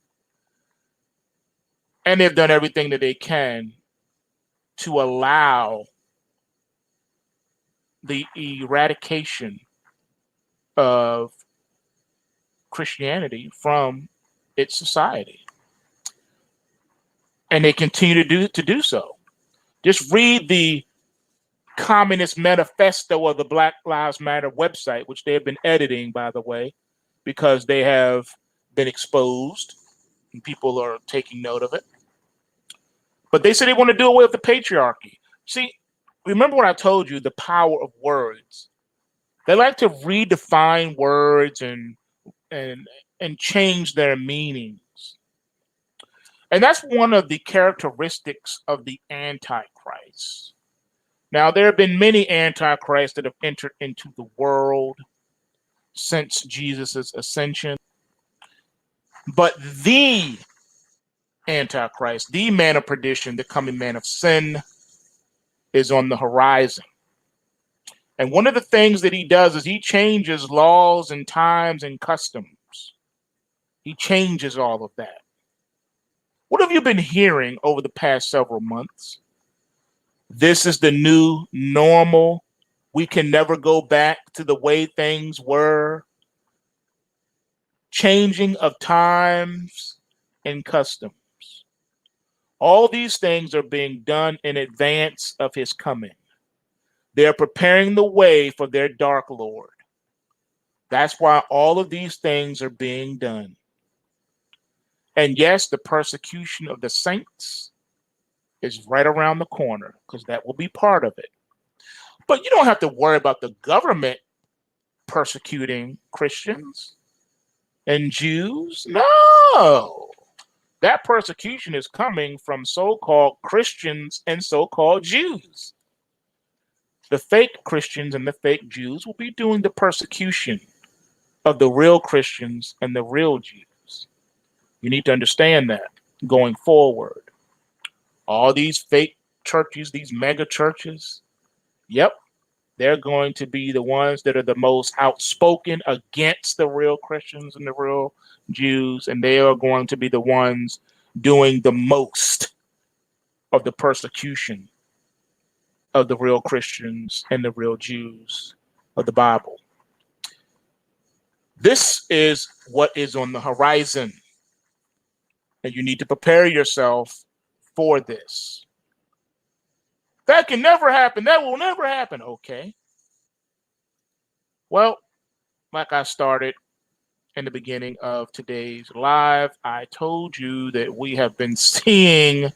and they've done everything that they can to allow the eradication of Christianity from its society. And they continue to do so. Just read the Communist Manifesto of the Black Lives Matter website, which they have been editing, by the way, because they have been exposed and people are taking note of it. But they say they want to do away with the patriarchy. See, remember when I told you the power of words? They like to redefine words and change their meanings. And that's one of the characteristics of the Antichrist. Now, there have been many Antichrists that have entered into the world since Jesus' ascension. But the Antichrist, the man of perdition, the coming man of sin, is on the horizon. And one of the things that he does is he changes laws and times and customs. He changes all of that. What have you been hearing over the past several months? This is the new normal. We can never go back to the way things were. Changing of times and customs. All these things are being done in advance of his coming. They're preparing the way for their dark lord. That's why all of these things are being done. And yes, the persecution of the saints is right around the corner because that will be part of it. But you don't have to worry about the government persecuting Christians and Jews. No. That persecution is coming from so-called Christians and so-called Jews. The fake Christians and the fake Jews will be doing the persecution of the real Christians and the real Jews. You need to understand that going forward. All these fake churches, these mega churches, yep, they're going to be the ones that are the most outspoken against the real Christians and the real Jews, and they are going to be the ones doing the most of the persecution of the real Christians and the real Jews of the Bible. This is what is on the horizon, and you need to prepare yourself for this. That can never happen. That will never happen. Okay. Well, like I started in the beginning of today's live, I told you that we have been seeing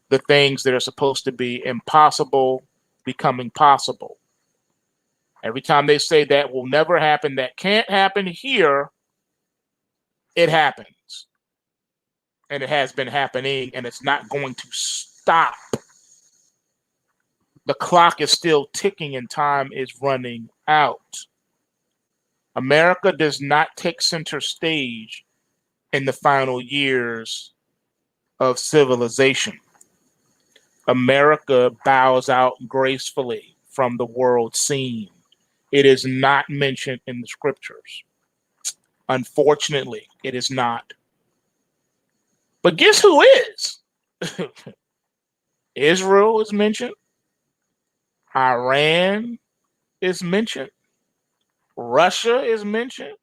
the things that are supposed to be impossible becoming possible. Every time they say that will never happen, that can't happen here, it happens. And it has been happening, and it's not going to stop. The clock is still ticking and time is running out. America does not take center stage in the final years of civilization. America bows out gracefully from the world scene. It is not mentioned in the scriptures. Unfortunately, it is not. But guess who is? Israel is mentioned. Iran is mentioned. Russia is mentioned.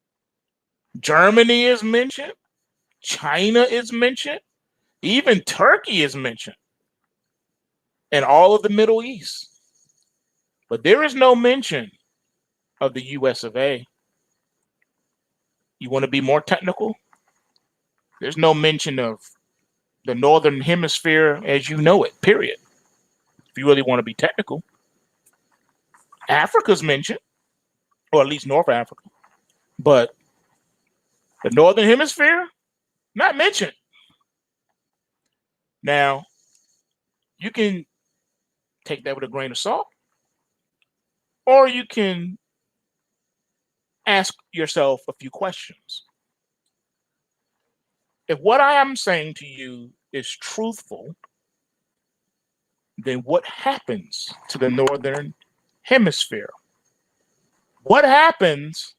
Germany is mentioned. China is mentioned. Even Turkey is mentioned. And all of the Middle East. But there is no mention of the US of A. You want to be more technical? There's no mention of the Northern Hemisphere as you know it, period. If you really want to be technical. Africa's mentioned, or at least North Africa. But the Northern Hemisphere, not mentioned. Now, you can take that with a grain of salt, or you can ask yourself a few questions. If what I am saying to you is truthful, then what happens to the Northern Hemisphere? What happens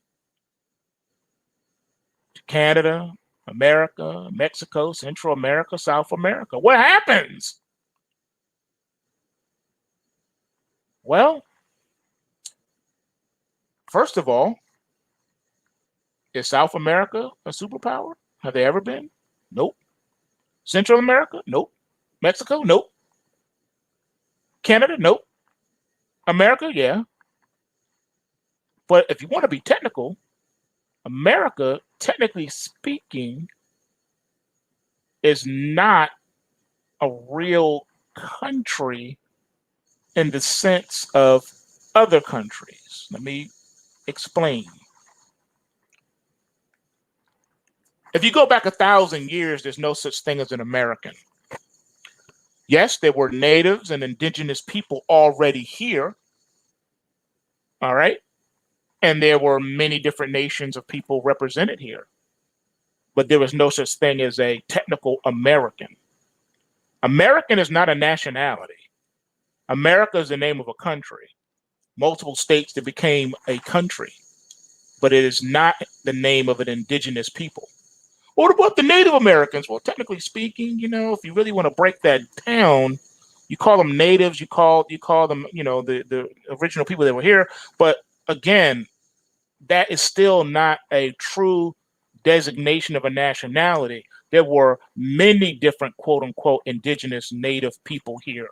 to Canada, America, Mexico, Central America, South America? What happens? Well, first of all, is South America a superpower? Have they ever been? Nope. Central America? Nope. Mexico? Nope. Canada? Nope. America? Yeah. But if you want to be technical, America, technically speaking, is not a real country in the sense of other countries. Let me explain. If you go back 1,000 years, there's no such thing as an American. Yes, there were natives and indigenous people already here. All right. And there were many different nations of people represented here. But there was no such thing as a technical American. American is not a nationality. America is the name of a country. Multiple states that became a country. But it is not the name of an indigenous people. What about the Native Americans? Well, technically speaking, if you really want to break that down, you call them natives, you call them, the original people that were here. But again, that is still not a true designation of a nationality. There were many different quote unquote indigenous native people here.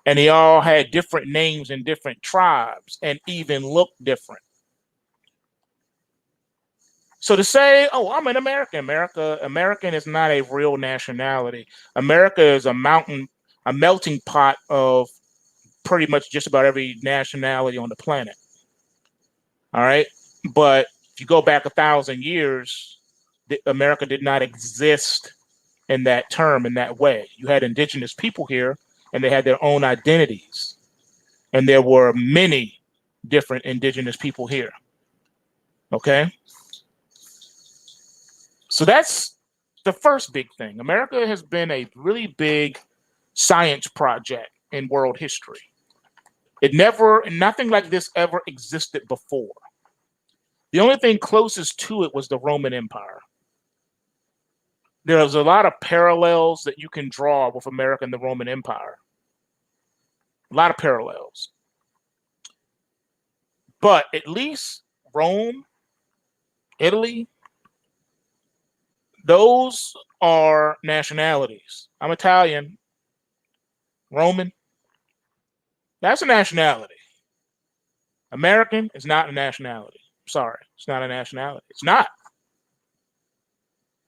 And they all had different names and different tribes and even looked different. So to say, oh, I'm an American, American is not a real nationality. America is a melting pot of pretty much just about every nationality on the planet. All right. But if you go back 1,000 years, America did not exist in that term, in that way. You had indigenous people here and they had their own identities. And there were many different indigenous people here. Okay. So that's the first big thing. America has been a really big science project in world history. Nothing like this ever existed before. The only thing closest to it was the Roman Empire. There's a lot of parallels that you can draw with America and the Roman Empire. A lot of parallels. But at least Rome, Italy, those are nationalities. I'm Italian, Roman. That's a nationality. American is not a nationality. Sorry, it's not a nationality. It's not.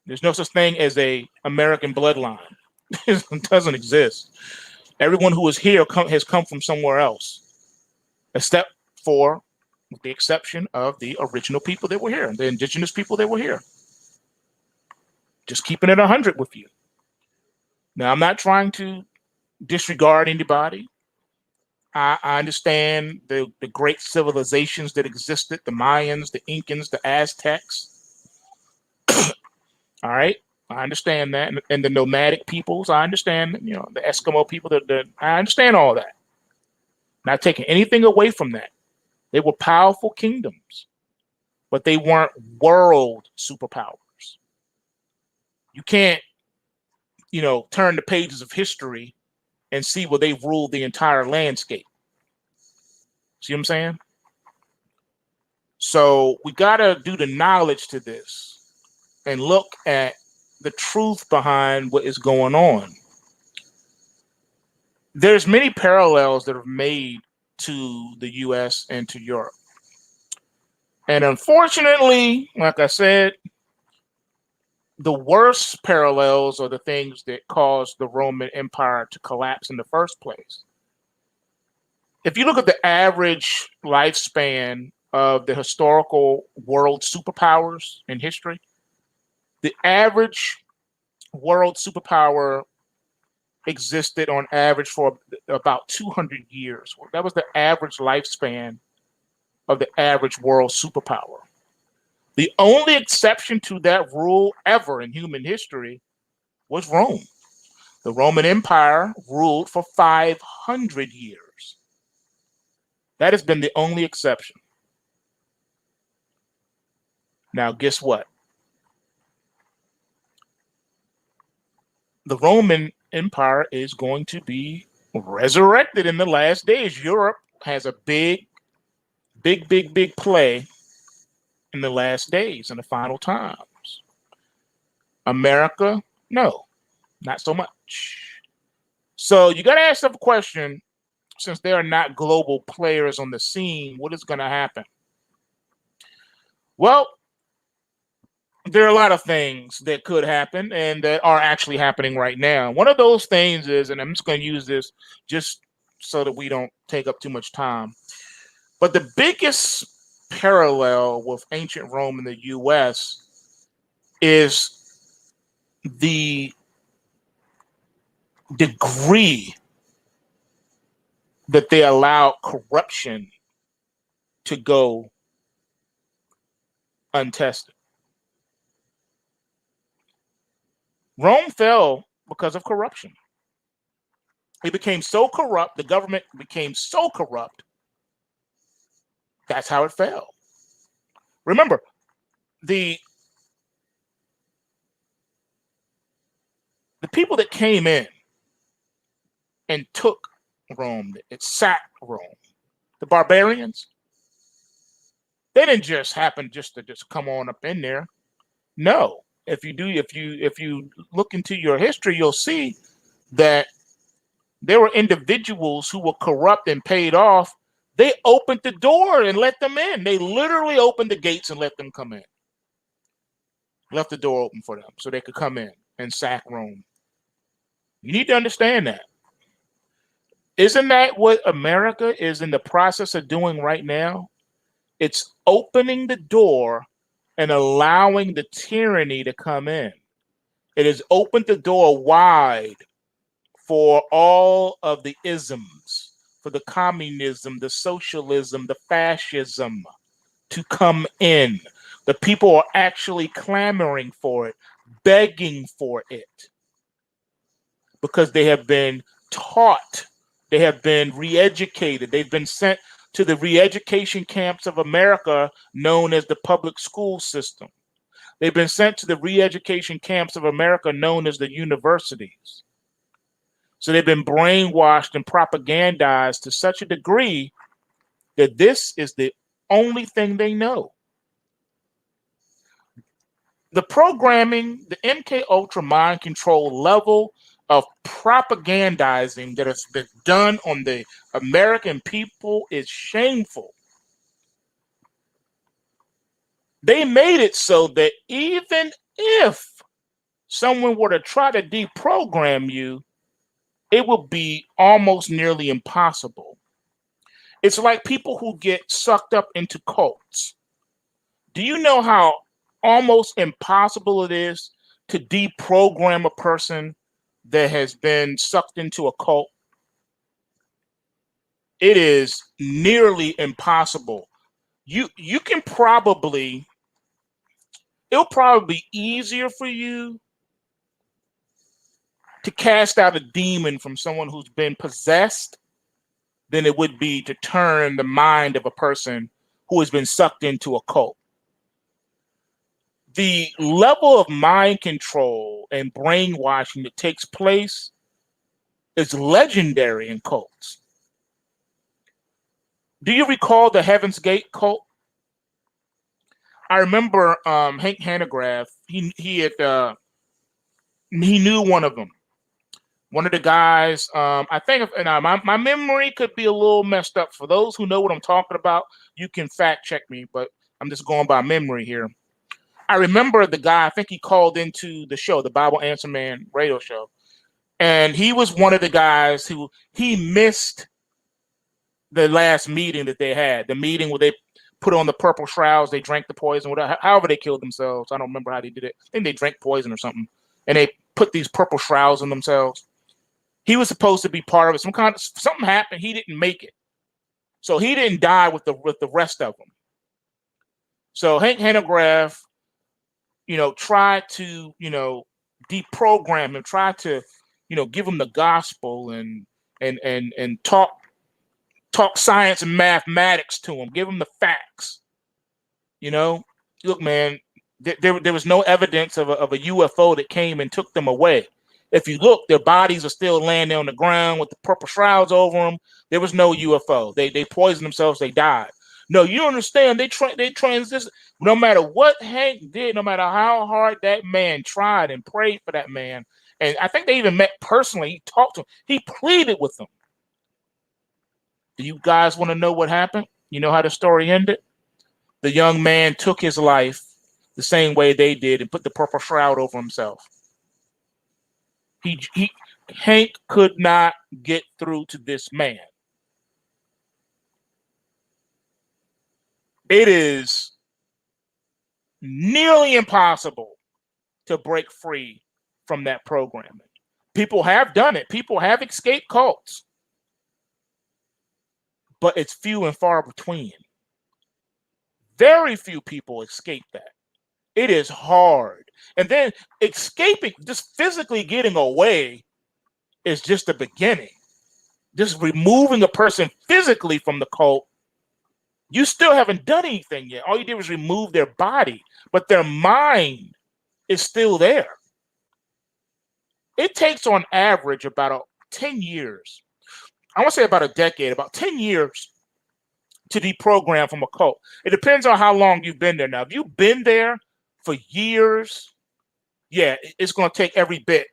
There's no such thing as a American bloodline. It doesn't exist. Everyone who is here has come from somewhere else, except for, with the exception of the original people that were here, the indigenous people that were here. Just keeping it 100 with you. Now, I'm not trying to disregard anybody. I understand the great civilizations that existed, the Mayans, the Incans, the Aztecs. All right. I understand that. And the nomadic peoples, I understand, the Eskimo people, I understand all that. Not taking anything away from that. They were powerful kingdoms, but they weren't world superpowers. You can't turn the pages of history and see where they've ruled the entire landscape. See what I'm saying? So we got to do the knowledge to this and look at the truth behind what is going on. There's many parallels that are made to the US and to Europe. And unfortunately, like I said, the worst parallels are the things that caused the Roman Empire to collapse in the first place. If you look at the average lifespan of the historical world superpowers in history, the average world superpower existed on average for about 200 years. That was the average lifespan of the average world superpower. The only exception to that rule ever in human history was Rome. The Roman Empire ruled for 500 years. That has been the only exception. Now, guess what? The Roman Empire is going to be resurrected in the last days. Europe has a big play in the last days, in the final times. America, no, not so much. So you got to ask yourself a question, since there are not global players on the scene, what is going to happen? Well, there are a lot of things that could happen and that are actually happening right now. One of those things is, and I'm just going to use this just so that we don't take up too much time, but the biggest parallel with ancient Rome and the US is the degree that they allowed corruption to go untested. Rome fell because of corruption. It became so corrupt, the government became so corrupt, that's how it fell. Remember, the people that came in and took Rome, it sacked Rome, the barbarians, they didn't just happen to come on up in there. No. If you look into your history, you'll see that there were individuals who were corrupt and paid off. They opened the door and let them in. They literally opened the gates and let them come in. Left the door open for them so they could come in and sack Rome. You need to understand that. Isn't that what America is in the process of doing right now? It's opening the door and allowing the tyranny to come in. It has opened the door wide for all of the isms, for the communism, the socialism, the fascism to come in. The people are actually clamoring for it, begging for it, because they have been taught, they have been re-educated, they've been sent to the re-education camps of America known as the public school system. They've been sent to the re-education camps of America known as the universities. So they've been brainwashed and propagandized to such a degree that this is the only thing they know. The programming, the MK Ultra mind control level of propagandizing that has been done on the American people is shameful. They made it so that even if someone were to try to deprogram you, it would be almost nearly impossible. It's like people who get sucked up into cults. Do you know how almost impossible it is to deprogram a person that has been sucked into a cult? It is nearly impossible. You can probably, it'll probably be easier for you to cast out a demon from someone who's been possessed than it would be to turn the mind of a person who has been sucked into a cult. the level of mind control and brainwashing that takes place is legendary in cults. Do you recall the Heaven's Gate cult? I remember Hank Hanegraaff. He knew one of them. One of the guys. I think my memory could be a little messed up. For those who know what I'm talking about, you can fact check me. But I'm just going by memory here. I remember the guy. I think he called into the show, the Bible Answer Man radio show, and he was one of the guys who he missed the last meeting that they had. The meeting where they put on the purple shrouds, they drank the poison, whatever, however they killed themselves. I don't remember how they did it. I think they drank poison or something, and they put these purple shrouds on themselves. He was supposed to be part of it. Something happened. He didn't make it, so he didn't die with the rest of them. So Hank Hanegraaff, tried to deprogram him, tried to give him the gospel and talk science and mathematics to him, give him the facts. Look, man, there was no evidence of a UFO that came and took them away. If you look, their bodies are still laying there on the ground with the purple shrouds over them. There was no UFO. They poisoned themselves. They died. No, you understand. They transition. No matter what Hank did, no matter how hard that man tried and prayed for that man, and I think they even met personally. He talked to him. He pleaded with them. Do you guys want to know what happened? You know how the story ended? The young man took his life the same way they did and put the purple shroud over himself. Hank could not get through to this man. It is nearly impossible to break free from that programming. People have done it. People have escaped cults, but it's few and far between. Very few people escape that. It is hard. And then escaping, just physically getting away, is just the beginning. Just removing a person physically from the cult, you still haven't done anything yet. All you did was remove their body, but their mind is still there. It takes on average about 10 years. I want to say about a decade, about 10 years to deprogram from a cult. It depends on how long you've been there. Now, if you've been there for years, yeah, it's going to take every bit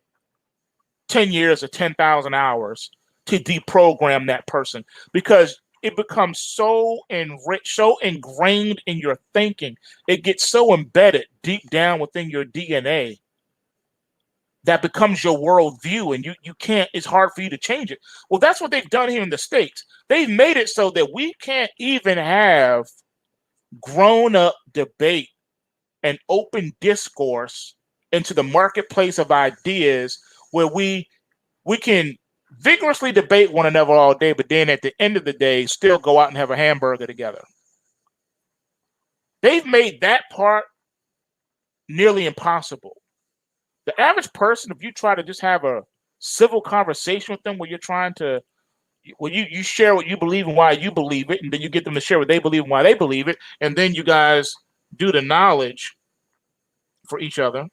10 years or 10,000 hours to deprogram that person, because it becomes so enriched, so ingrained in your thinking. It gets so embedded deep down within your DNA that becomes your worldview, and you can't, it's hard for you to change it. Well, that's what they've done here in the States. They've made it so that we can't even have grown-up debate and open discourse into the marketplace of ideas where we can vigorously debate one another all day, but then at the end of the day, still go out and have a hamburger together. They've made that part nearly impossible. The average person, if you try to just have a civil conversation with them where you're trying to, well, you share what you believe and why you believe it, and then you get them to share what they believe and why they believe it, and then you guys do the knowledge for each other.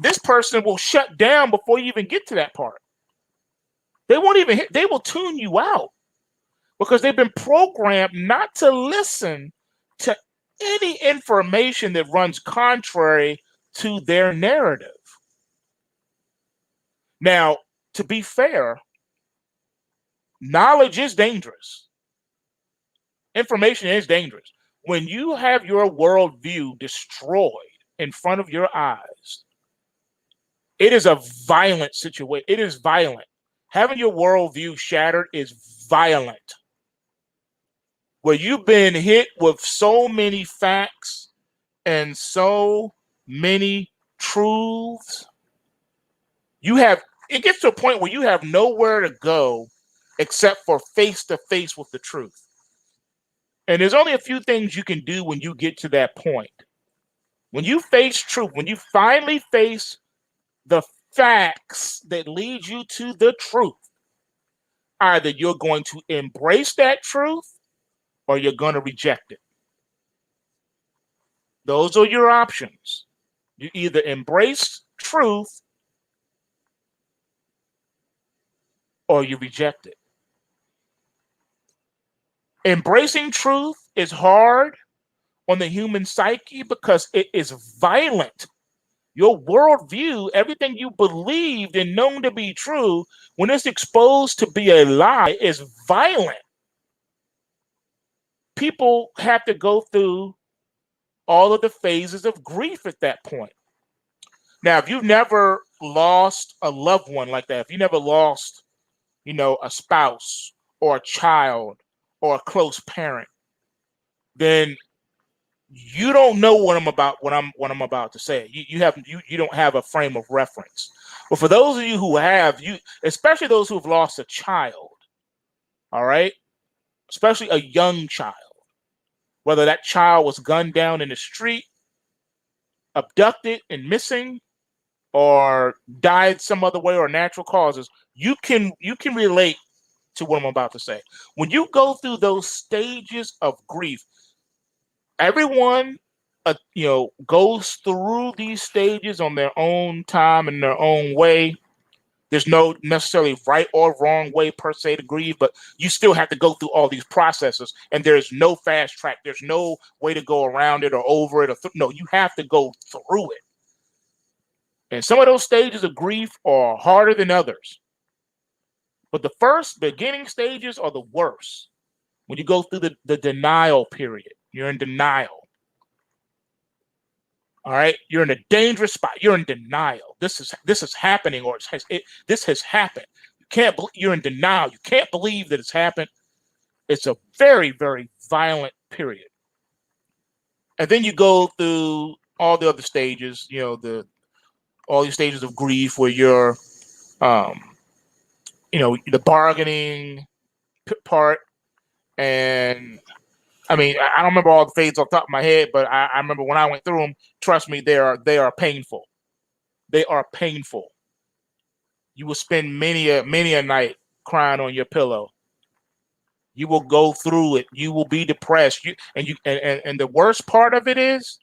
This person will shut down before you even get to that part. They won't even hit, they will tune you out because they've been programmed not to listen to any information that runs contrary to their narrative. Now, to be fair, knowledge is dangerous. Information is dangerous. When you have your worldview destroyed in front of your eyes, it is a violent situation. It is violent. Having your worldview shattered is violent. Where you've been hit with so many facts and so many truths, it gets to a point where you have nowhere to go except for face to face with the truth. And there's only a few things you can do when you get to that point. When you face truth, when you finally face the facts that lead you to the truth, either you're going to embrace that truth or you're going to reject it. Those are your options. You either embrace truth or you reject it. Embracing truth is hard on the human psyche because it is violent. Your worldview, everything you believed and known to be true, when it's exposed to be a lie, is violent. People have to go through all of the phases of grief at that point. Now, if you've never lost a loved one like that, if you never lost, a spouse or a child or a close parent, then you don't know what I'm about to say. You don't have a frame of reference. But for those of you who have, especially those who have lost a child, all right, especially a young child, whether that child was gunned down in the street, abducted and missing, or died some other way or natural causes, you can relate to what I'm about to say. When you go through those stages of grief, everyone goes through these stages on their own time and their own way. There's no necessarily right or wrong way per se to grieve, but you still have to go through all these processes, and there's no fast track. There's no way to go around it or over it. No, you have to go through it. And some of those stages of grief are harder than others. But the first beginning stages are the worst. When you go through the denial period, you're in denial. All right, you're in a dangerous spot. You're in denial. This is happening, or this has happened. You're in denial. You can't believe that it's happened. It's a very, very violent period. And then you go through all the other stages. All these stages of grief where you're, the bargaining part, and I mean, I don't remember all the phases off the top of my head, but I remember when I went through them. Trust me, they are painful. They are painful. You will spend many a night crying on your pillow. You will go through it. You will be depressed. And the worst part of it is,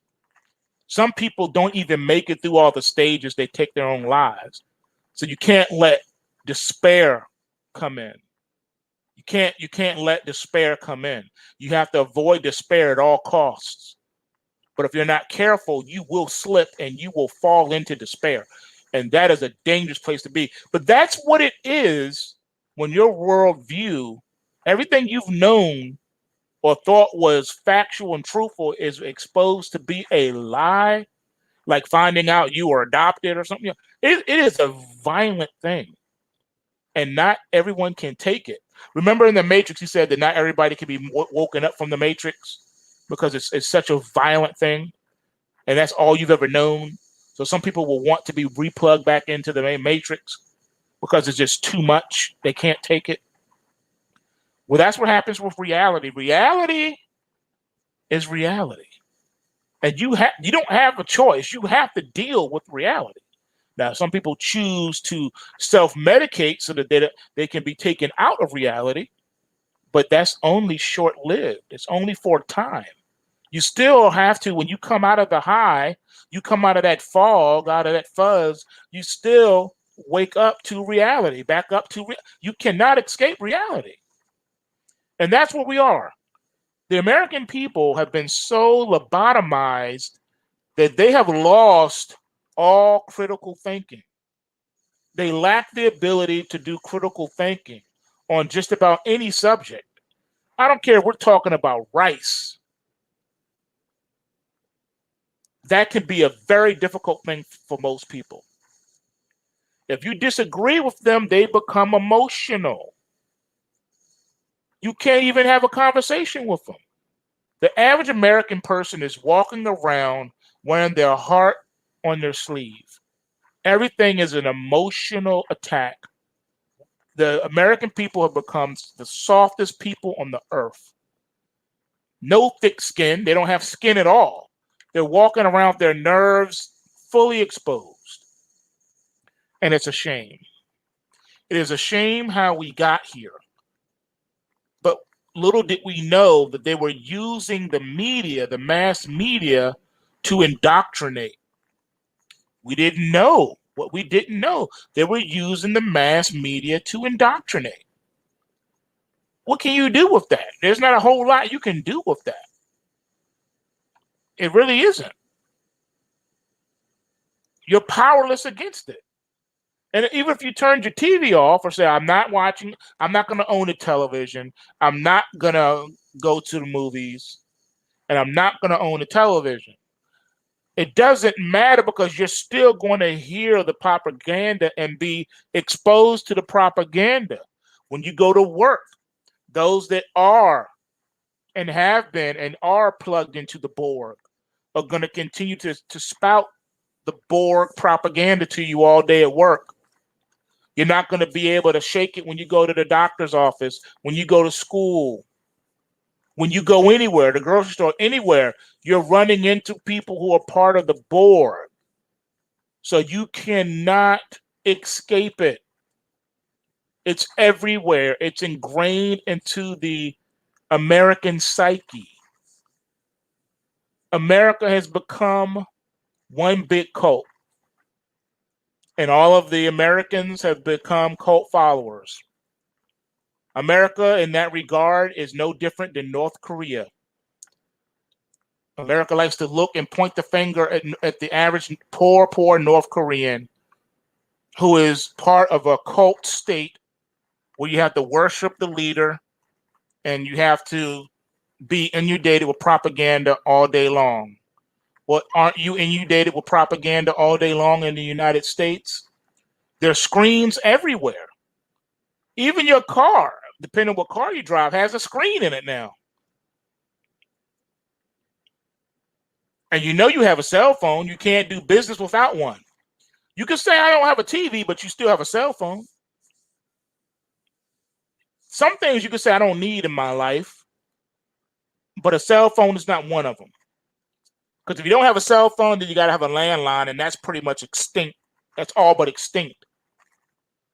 some people don't even make it through all the stages. They take their own lives. So you can't let despair come in. You can't let despair come in. You have to avoid despair at all costs. But if you're not careful, you will slip and you will fall into despair. And that is a dangerous place to be. But that's what it is when your worldview, everything you've known or thought was factual and truthful, is exposed to be a lie, like finding out you were adopted or something. It is a violent thing. And not everyone can take it. Remember in the Matrix, he said that not everybody can be woken up from the Matrix because it's such a violent thing. And that's all you've ever known. So some people will want to be replugged back into the main Matrix because it's just too much. They can't take it. Well, that's what happens with reality. Reality is reality. And you don't have a choice. You have to deal with reality. Now, some people choose to self-medicate so that they can be taken out of reality, but that's only short-lived. It's only for time. You still have to, when you come out of the high, you come out of that fog, out of that fuzz, you still wake up to reality, back up to you cannot escape reality. And that's where we are. The American people have been so lobotomized that they have lost all critical thinking. They lack the ability to do critical thinking on just about any subject. I don't care if we're talking about rice. That can be a very difficult thing for most people. If you disagree with them, they become emotional. You can't even have a conversation with them. The average American person is walking around wearing their heart on their sleeve. Everything is an emotional attack. The American people have become the softest people on the earth. No thick skin. They don't have skin at all. They're walking around with their nerves fully exposed. And it's a shame. It is a shame how we got here. But little did we know that they were using the media, the mass media, to indoctrinate. We didn't know what we didn't know. They were using the mass media to indoctrinate. What can you do with that? There's not a whole lot you can do with that. It really isn't. You're powerless against it. And even if you turned your TV off or say, I'm not watching, I'm not going to own a television, I'm not going to go to the movies, and I'm not going to own a television. It doesn't matter because you're still going to hear the propaganda and be exposed to the propaganda. When you go to work, those that are and have been and are plugged into the Borg are going to continue to spout the Borg propaganda to you all day at work. You're not going to be able to shake it when you go to the doctor's office, when you go to school, when you go anywhere, the grocery store, anywhere. You're running into people who are part of the Borg. So you cannot escape it. It's everywhere. It's ingrained into the American psyche. America has become one big cult. And all of the Americans have become cult followers. America, in that regard, is no different than North Korea. America likes to look and point the finger at the average poor North Korean who is part of a cult state where you have to worship the leader and you have to be inundated with propaganda all day long. Well, aren't you inundated with propaganda all day long in the United States? There's screens everywhere. Even your car, depending on what car you drive, has a screen in it now. And you know you have a cell phone. You can't do business without one. You can say, I don't have a TV, but you still have a cell phone. Some things you can say I don't need in my life, but a cell phone is not one of them. Because if you don't have a cell phone, then you got to have a landline, and that's pretty much extinct. That's all but extinct.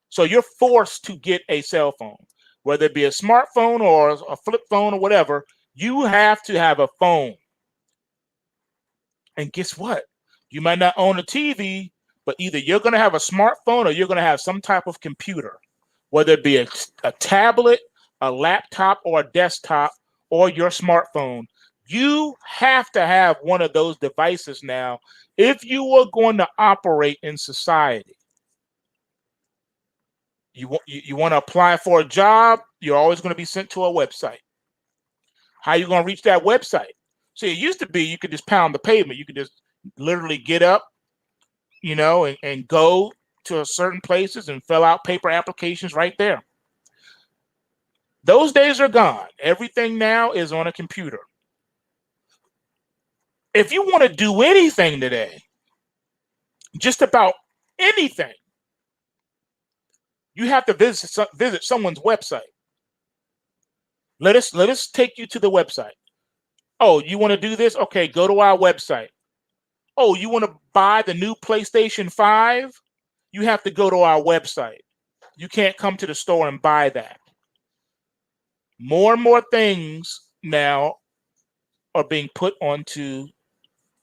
So you're forced to get a cell phone, whether it be a smartphone or a flip phone or whatever. You have to have a phone. And guess what? You might not own a TV, but either you're going to have a smartphone or you're going to have some type of computer, whether it be a tablet, a laptop, or a desktop, or your smartphone. You have to have one of those devices now if you are going to operate in society. You want to apply for a job, you're always going to be sent to a website. How are you going to reach that website? See, it used to be you could just pound the pavement. You could just literally get up, and go to certain places and fill out paper applications right there. Those days are gone. Everything now is on a computer. If you want to do anything today, just about anything, you have to visit someone's website. Let us take you to the website. Oh, you want to do this? Okay, go to our website. Oh, you want to buy the new PlayStation 5? You have to go to our website. You can't come to the store and buy that. More and more things now are being put onto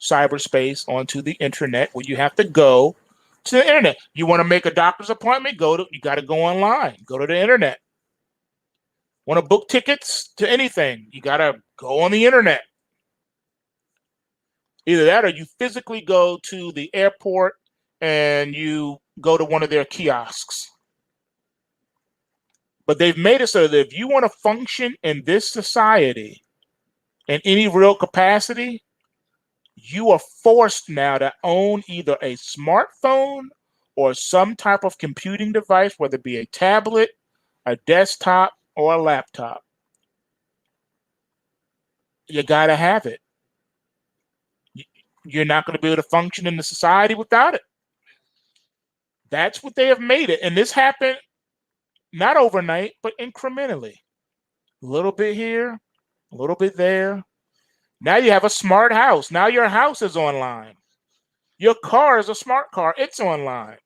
cyberspace, onto the internet, where you have to go to the internet. You want to make a doctor's appointment? You got to go online. Go to the internet. Want to book tickets to anything? You got to go on the internet. Either that or you physically go to the airport and you go to one of their kiosks. But they've made it so that if you want to function in this society in any real capacity, you are forced now to own either a smartphone or some type of computing device, whether it be a tablet, a desktop, or a laptop. You got to have it. You're not going to be able to function in the society without it. That's what they have made it. And this happened not overnight, but incrementally. A little bit here, a little bit there. Now you have a smart house. Now your house is online. Your car is a smart car. It's online.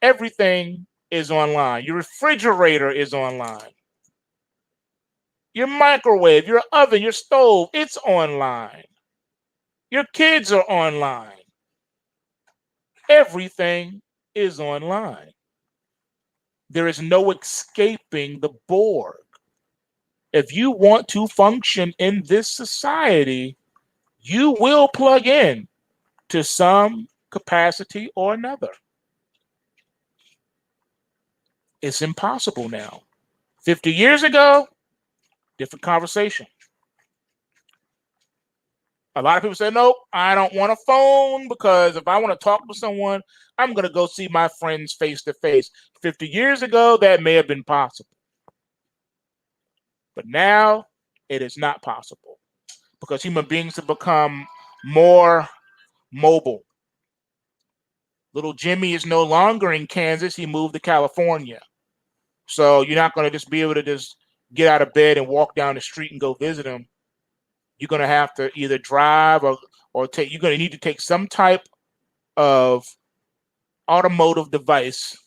Everything is online. Your refrigerator is online. Your microwave, your oven, your stove, it's online. Your kids are online. Everything is online. There is no escaping the Borg. If you want to function in this society, you will plug in to some capacity or another. It's impossible now. 50 years ago, different conversation. A lot of people say, nope, I don't want a phone because if I want to talk to someone, I'm going to go see my friends face to face. 50 years ago, that may have been possible. But now it is not possible because human beings have become more mobile. Little Jimmy is no longer in Kansas. He moved to California. So you're not going to just be able to just get out of bed and walk down the street and go visit him. You're going to have to either drive or take, you're going to need to take some type of automotive device,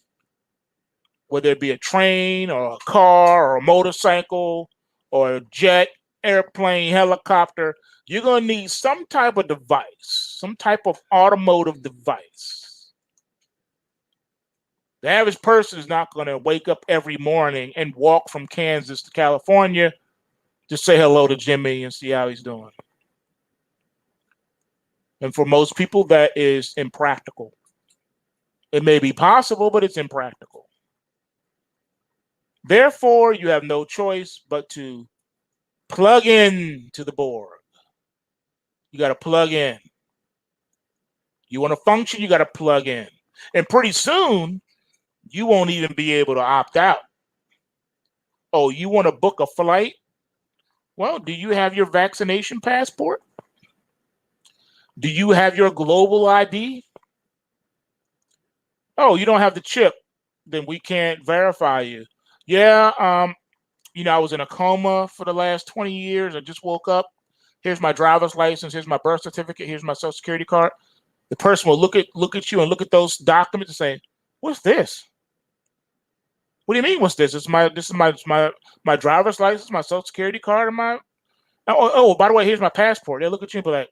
whether it be a train or a car or a motorcycle or a jet, airplane, helicopter. You're going to need some type of device, some type of automotive device. The average person is not going to wake up every morning and walk from Kansas to California to say hello to Jimmy and see how he's doing. And for most people, that is impractical. It may be possible, but it's impractical. Therefore, you have no choice but to plug in to the Borg. You got to plug in. You want to function, you got to plug in. And pretty soon, you won't even be able to opt out. Oh, you want to book a flight? Well, do you have your vaccination passport? Do you have your global ID? Oh, you don't have the chip, then we can't verify you. Yeah, I was in a coma for the last 20 years. I just woke up. Here's my driver's license. Here's my birth certificate. Here's my social security card. The person will look at you and look at those documents and say, "What's this? What do you mean? What's this? This is my driver's license, my social security card, and my by the way, here's my passport." They look at you and be like,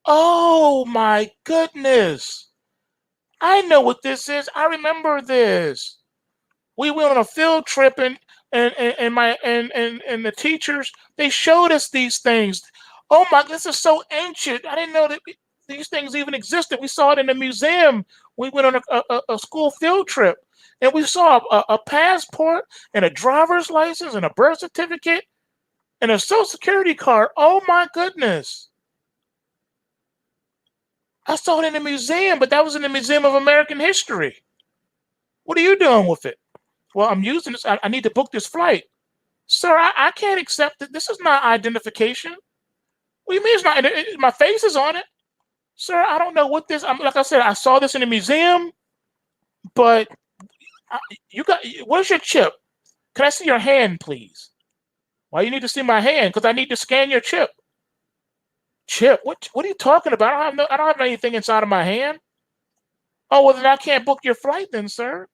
"Oh my goodness, I know what this is. I remember this. We went on a field trip and the teachers, they showed us these things. Oh my, this is so ancient. I didn't know that these things even existed. We saw it in the museum. We went on a school field trip and we saw a passport and a driver's license and a birth certificate and a social security card. Oh my goodness. I saw it in the museum, but that was in the Museum of American History. What are you doing with it? Well, I'm using this. I need to book this flight. Sir, I can't accept it. This is not identification. What do you mean it's not? My face is on it. Sir, I don't know what this. Like I said, I saw this in the museum, but where's your chip? Can I see your hand, please? Why you need to see my hand? Because I need to scan your chip. Chip? What are you talking about? I don't have anything inside of my hand. Oh, well, then I can't book your flight then, sir.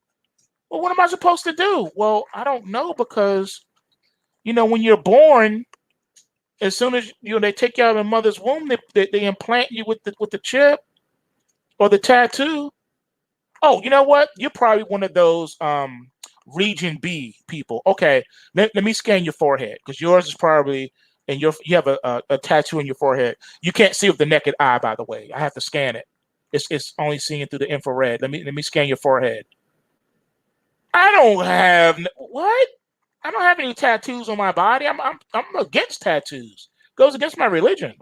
Well, what am I supposed to do? Well, I don't know because, when you're born, as soon as they take you out of the mother's womb, they implant you with the chip or the tattoo. Oh, you know what? You're probably one of those region B people. Okay, let me scan your forehead because yours is probably and you have a tattoo in your forehead. You can't see with the naked eye, by the way. I have to scan it. It's only seeing through the infrared. Let me scan your forehead. I don't have what? I don't have any tattoos on my body. I'm against tattoos. Goes against my religion.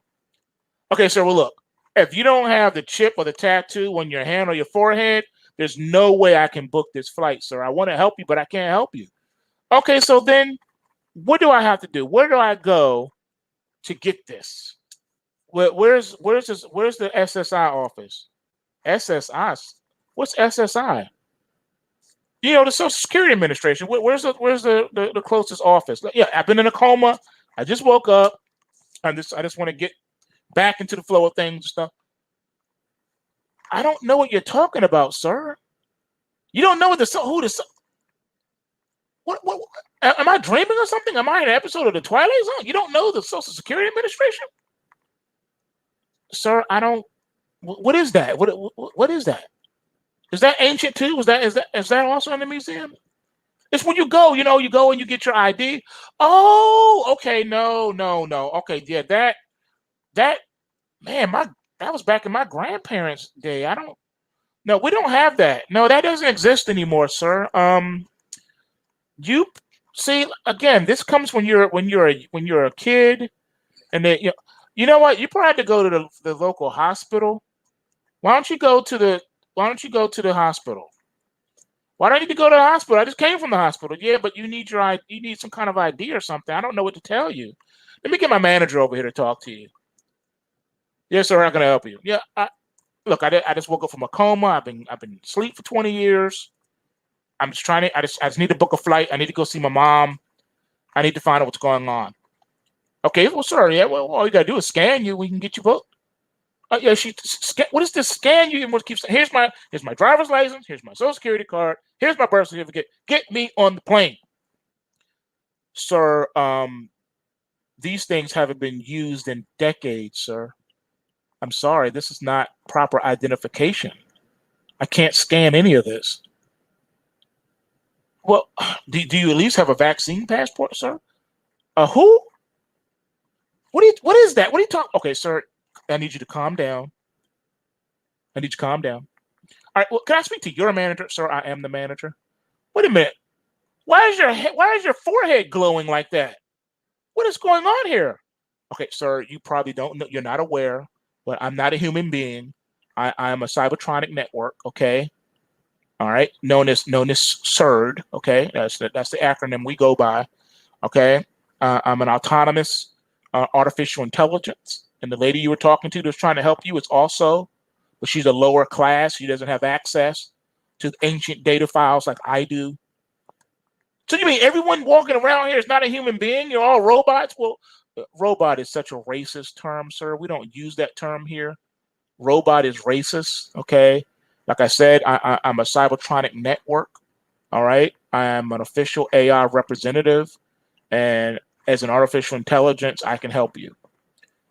Okay, so well look, if you don't have the chip or the tattoo on your hand or your forehead, there's no way I can book this flight, sir. I want to help you, but I can't help you. Okay, so then what do I have to do? Where do I go to get this? Where's the SSI office? SSI? What's SSI? The Social Security Administration. Where's the closest office? Yeah, I've been in a coma. I just woke up. I just want to get back into the flow of things and stuff. I don't know what you're talking about, sir. You don't know what am I dreaming or something? Am I in an episode of the Twilight Zone? You don't know the Social Security Administration? Sir, I don't. What is that? What is that? Is that ancient too? Is that also in the museum? It's when you go. You go and you get your ID. Oh, okay. No, no, no. Okay, yeah. That man, my that was back in my grandparents' day. I don't. No, we don't have that. No, that doesn't exist anymore, sir. You see again. This comes when you're a kid, and then you know what? You probably have to go to the local hospital. Why don't you go to the Why don't you go to the hospital? Why do I need to go to the hospital? I just came from the hospital. Yeah, but you need some kind of ID or something. I don't know what to tell you. Let me get my manager over here to talk to you. Yes, sir. How can I help you? Yeah. Look, I just woke up from a coma. I've been asleep for 20 years. I'm just trying to. I just need to book a flight. I need to go see my mom. I need to find out what's going on. Okay. Well, sir. Yeah. Well, all you gotta do is scan you. We can get you booked. Yeah. What is this scan you? And what keeps? Here's my driver's license. Here's my social security card. Here's my birth certificate. Get me on the plane, sir. These things haven't been used in decades, sir. I'm sorry. This is not proper identification. I can't scan any of this. Well, do you at least have a vaccine passport, sir? Who? What is that? What are you talking? Okay, sir, I need you to calm down. I need you to calm down. All right, well, can I speak to your manager, sir? I am the manager. Wait a minute. Why is your forehead glowing like that? What is going on here? Okay, sir, you probably don't know. You're not aware, but I'm not a human being. I am a cybertronic network. Okay, all right, known as CERD. Okay, that's the acronym we go by. Okay, I'm an autonomous artificial intelligence, and the lady you were talking to that's trying to help you is also, but she's a lower class. She doesn't have access to ancient data files like I do. So you mean everyone walking around here is not a human being? You're all robots? Well, robot is such a racist term, sir. We don't use that term here. Robot is racist. Okay, like I said, I'm a cybertronic network. All right, I am an official AI representative. And as an artificial intelligence, I can help you.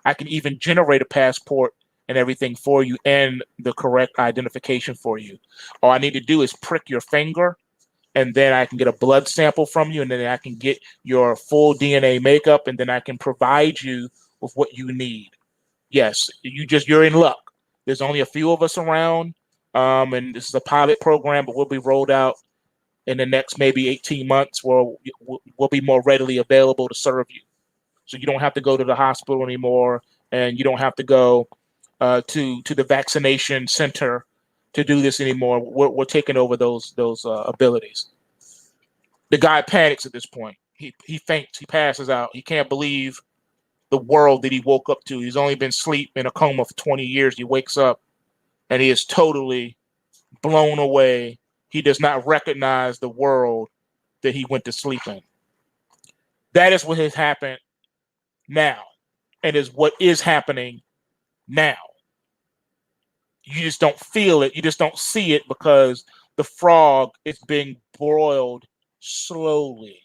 I can even generate a passport and everything for you and the correct identification for you. All I need to do is prick your finger, and then I can get a blood sample from you, and then I can get your full DNA makeup, and then I can provide you with what you need. Yes, you're in luck. There's only a few of us around, and this is a pilot program, but we'll be rolled out in the next maybe 18 months where we'll be more readily available to serve you. So you don't have to go to the hospital anymore, and you don't have to go to the vaccination center to do this anymore. We're taking over those abilities. The guy panics at this point. He faints. He passes out. He can't believe the world that he woke up to. He's only been asleep in a coma for 20 years. He wakes up and he is totally blown away. He does not recognize the world that he went to sleep in. That is what has happened now, and is what is happening now. You just don't feel it. You just don't see it because the frog is being broiled slowly.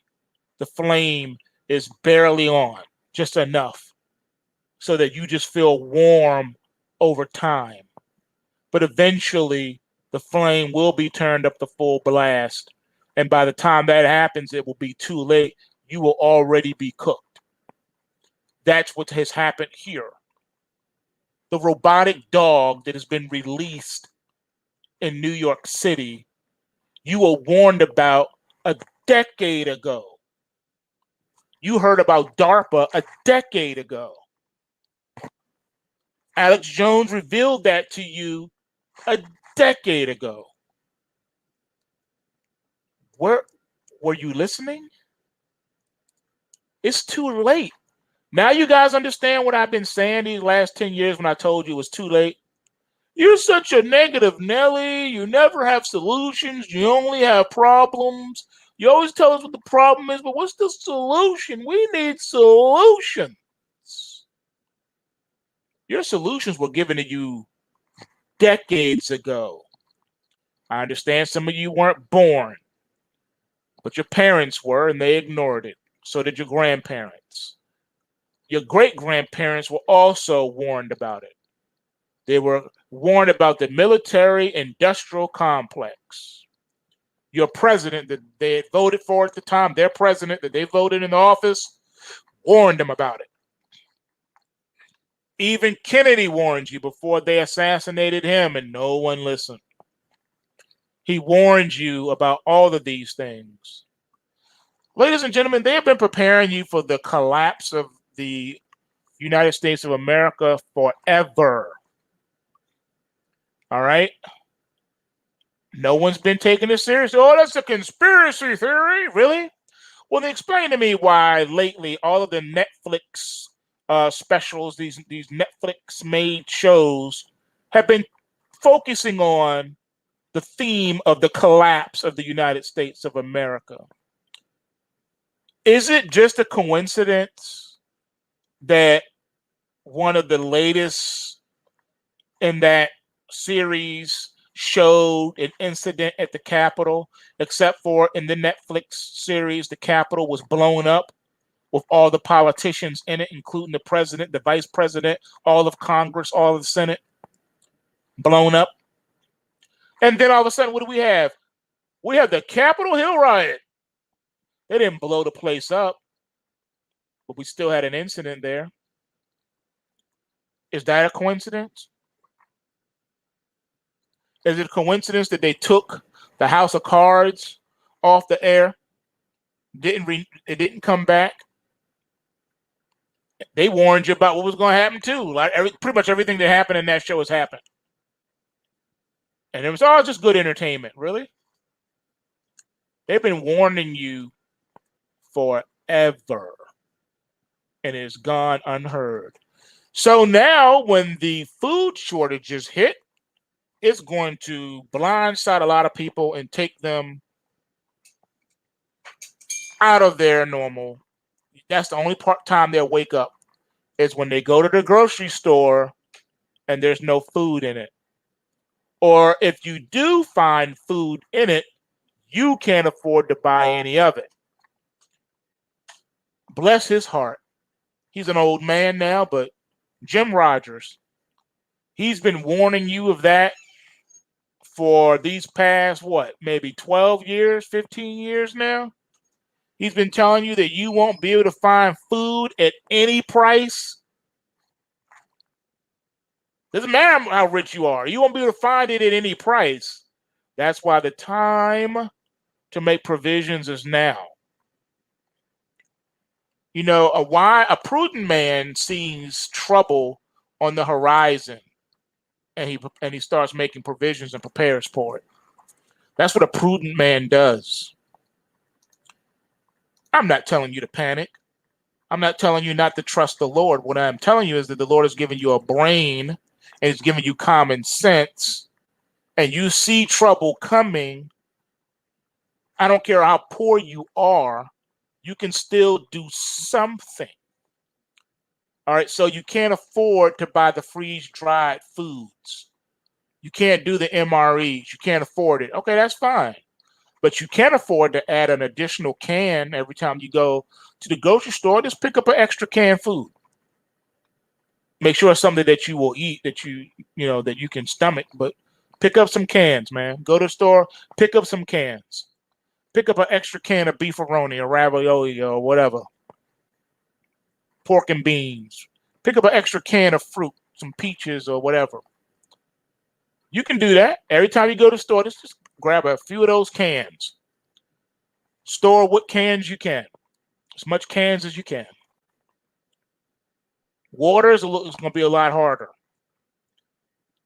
The flame is barely on, just enough so that you just feel warm over time. But eventually, the flame will be turned up to full blast. And by the time that happens, it will be too late. You will already be cooked. That's what has happened here. The robotic dog that has been released in New York City, you were warned about a decade ago. You heard about DARPA a decade ago. Alex Jones revealed that to you a decade ago. Were you listening? It's too late. Now you guys understand what I've been saying these last 10 years when I told you it was too late? You're such a negative Nelly. You never have solutions. You only have problems. You always tell us what the problem is, but what's the solution? We need solutions. Your solutions were given to you decades ago. I understand some of you weren't born, but your parents were, and they ignored it. So did your grandparents. Your great grandparents were also warned about it. They were warned about the military industrial complex. Your president that they had voted for at the time, their president that they voted in office, warned them about it. Even Kennedy warned you before they assassinated him, and no one listened. He warned you about all of these things. Ladies and gentlemen, they have been preparing you for the collapse of the United States of America forever. All right? No one's been taking this seriously. Oh, that's a conspiracy theory. Really? Well, then explain to me why lately all of the Netflix specials, these Netflix made shows, have been focusing on the theme of the collapse of the United States of America. Is it just a coincidence that one of the latest in that series showed an incident at the Capitol, except for in the Netflix series, the Capitol was blown up with all the politicians in it, including the president, the vice president, all of Congress, all of the Senate, blown up. And then all of a sudden, what do we have? We have the Capitol Hill riot. They didn't blow the place up, but we still had an incident there. Is that a coincidence? Is it a coincidence that they took the House of Cards off the air? It didn't come back. They warned you about what was going to happen too. Like pretty much everything that happened in that show has happened, and it was all just good entertainment. Really, they've been warning you forever, and it's gone unheard. So now, when the food shortages hit, it's going to blindside a lot of people and take them out of their normal. That's the only time they'll wake up is when they go to the grocery store and there's no food in it. Or if you do find food in it, you can't afford to buy any of it. Bless his heart. He's an old man now, but Jim Rogers, he's been warning you of that for these past, maybe 12 years, 15 years now. He's been telling you that you won't be able to find food at any price. Doesn't matter how rich you are. You won't be able to find it at any price. That's why the time to make provisions is now. You know, why a prudent man sees trouble on the horizon and he starts making provisions and prepares for it. That's what a prudent man does. I'm not telling you to panic. I'm not telling you not to trust the Lord. What I'm telling you is that the Lord has given you a brain and he's given you common sense, and you see trouble coming. I don't care how poor you are, you can still do something. All right, so you can't afford to buy the freeze-dried foods. You can't do the MREs. You can't afford it. Okay, that's fine. But you can afford to add an additional can every time you go to the grocery store. Just pick up an extra canned food. Make sure it's something that you will eat, that that you can stomach. But pick up some cans, man. Go to the store, pick up some cans. Pick up an extra can of beefaroni or ravioli or whatever. Pork and beans. Pick up an extra can of fruit, some peaches or whatever. You can do that. Every time you go to the store, just grab a few of those cans. Store what cans you can. As much cans as you can. Water is going to be a lot harder.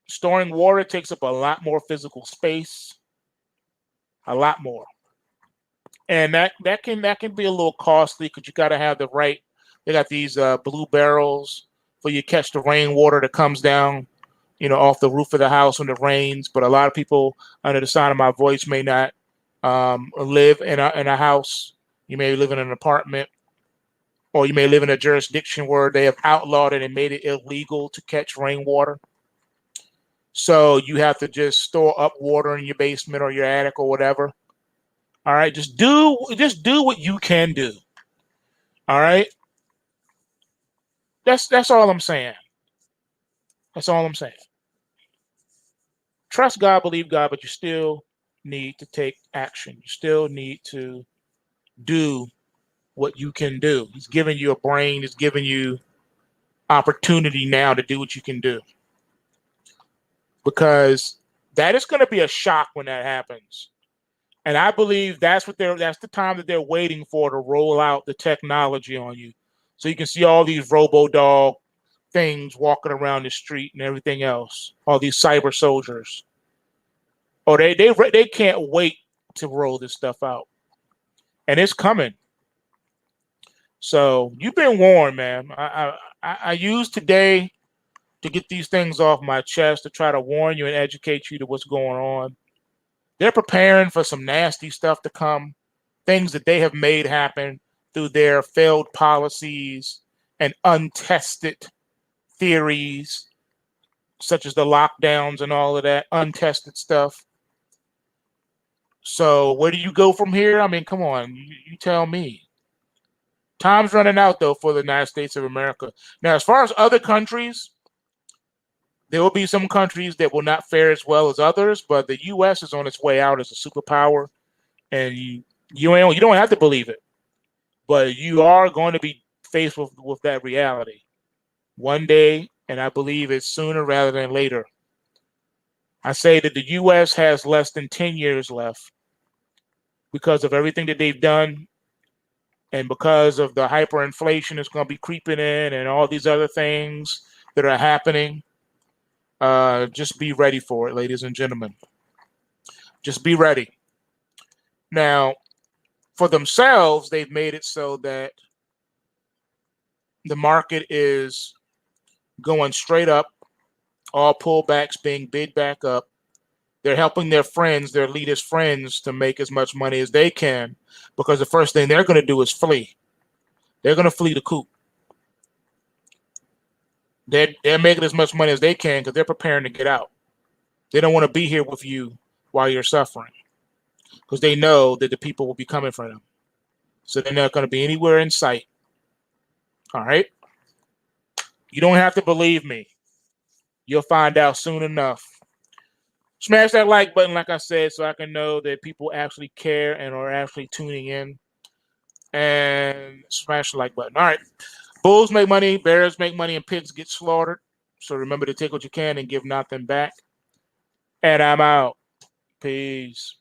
Storing water takes up a lot more physical space. A lot more. And that can be a little costly because you got to have the right. They got these blue barrels for you catch the rainwater that comes down, off the roof of the house when it rains. But a lot of people under the sound of my voice may not live in a house. You may live in an apartment, or you may live in a jurisdiction where they have outlawed it and made it illegal to catch rainwater. So you have to just store up water in your basement or your attic or whatever. All right, just do what you can do. All right, that's all I'm saying. That's all I'm saying. trust God, believe God, but you still need to take action. You still need to do what you can do. He's giving you a brain. He's giving you opportunity now to do what you can do, because that is going to be a shock when that happens. And I believe that's the time that they're waiting for, to roll out the technology on you. So you can see all these robo-dog things walking around the street and everything else, all these cyber soldiers. Oh, they can't wait to roll this stuff out. And it's coming. So you've been warned, man. I used today to get these things off my chest, to try to warn you and educate you to what's going on. They're preparing for some nasty stuff to come, things that they have made happen through their failed policies and untested theories, such as the lockdowns and all of that untested stuff. So where do you go from here? I mean, come on, you tell me. Time's running out, though, for the United States of America. Now, as far as other countries, there will be some countries that will not fare as well as others, but the U.S. is on its way out as a superpower, and you don't have to believe it, but you are going to be faced with that reality one day, and I believe it's sooner rather than later. I say that the U.S. has less than 10 years left because of everything that they've done, and because of the hyperinflation that's going to be creeping in and all these other things that are happening. Just be ready for it, ladies and gentlemen. Just be ready. Now, for themselves, they've made it so that the market is going straight up, all pullbacks being bid back up. They're helping their friends, their elitist friends, to make as much money as they can, because the first thing they're going to do is flee. They're going to flee the coop. They're making as much money as they can because they're preparing to get out. They don't want to be here with you while you're suffering, because they know that the people will be coming for them. So they're not going to be anywhere in sight. All right? You don't have to believe me. You'll find out soon enough. Smash that like button, like I said, so I can know that people actually care and are actually tuning in. And smash the like button. All right. Bulls make money, bears make money, and pigs get slaughtered. So remember to take what you can and give nothing back. And I'm out. Peace.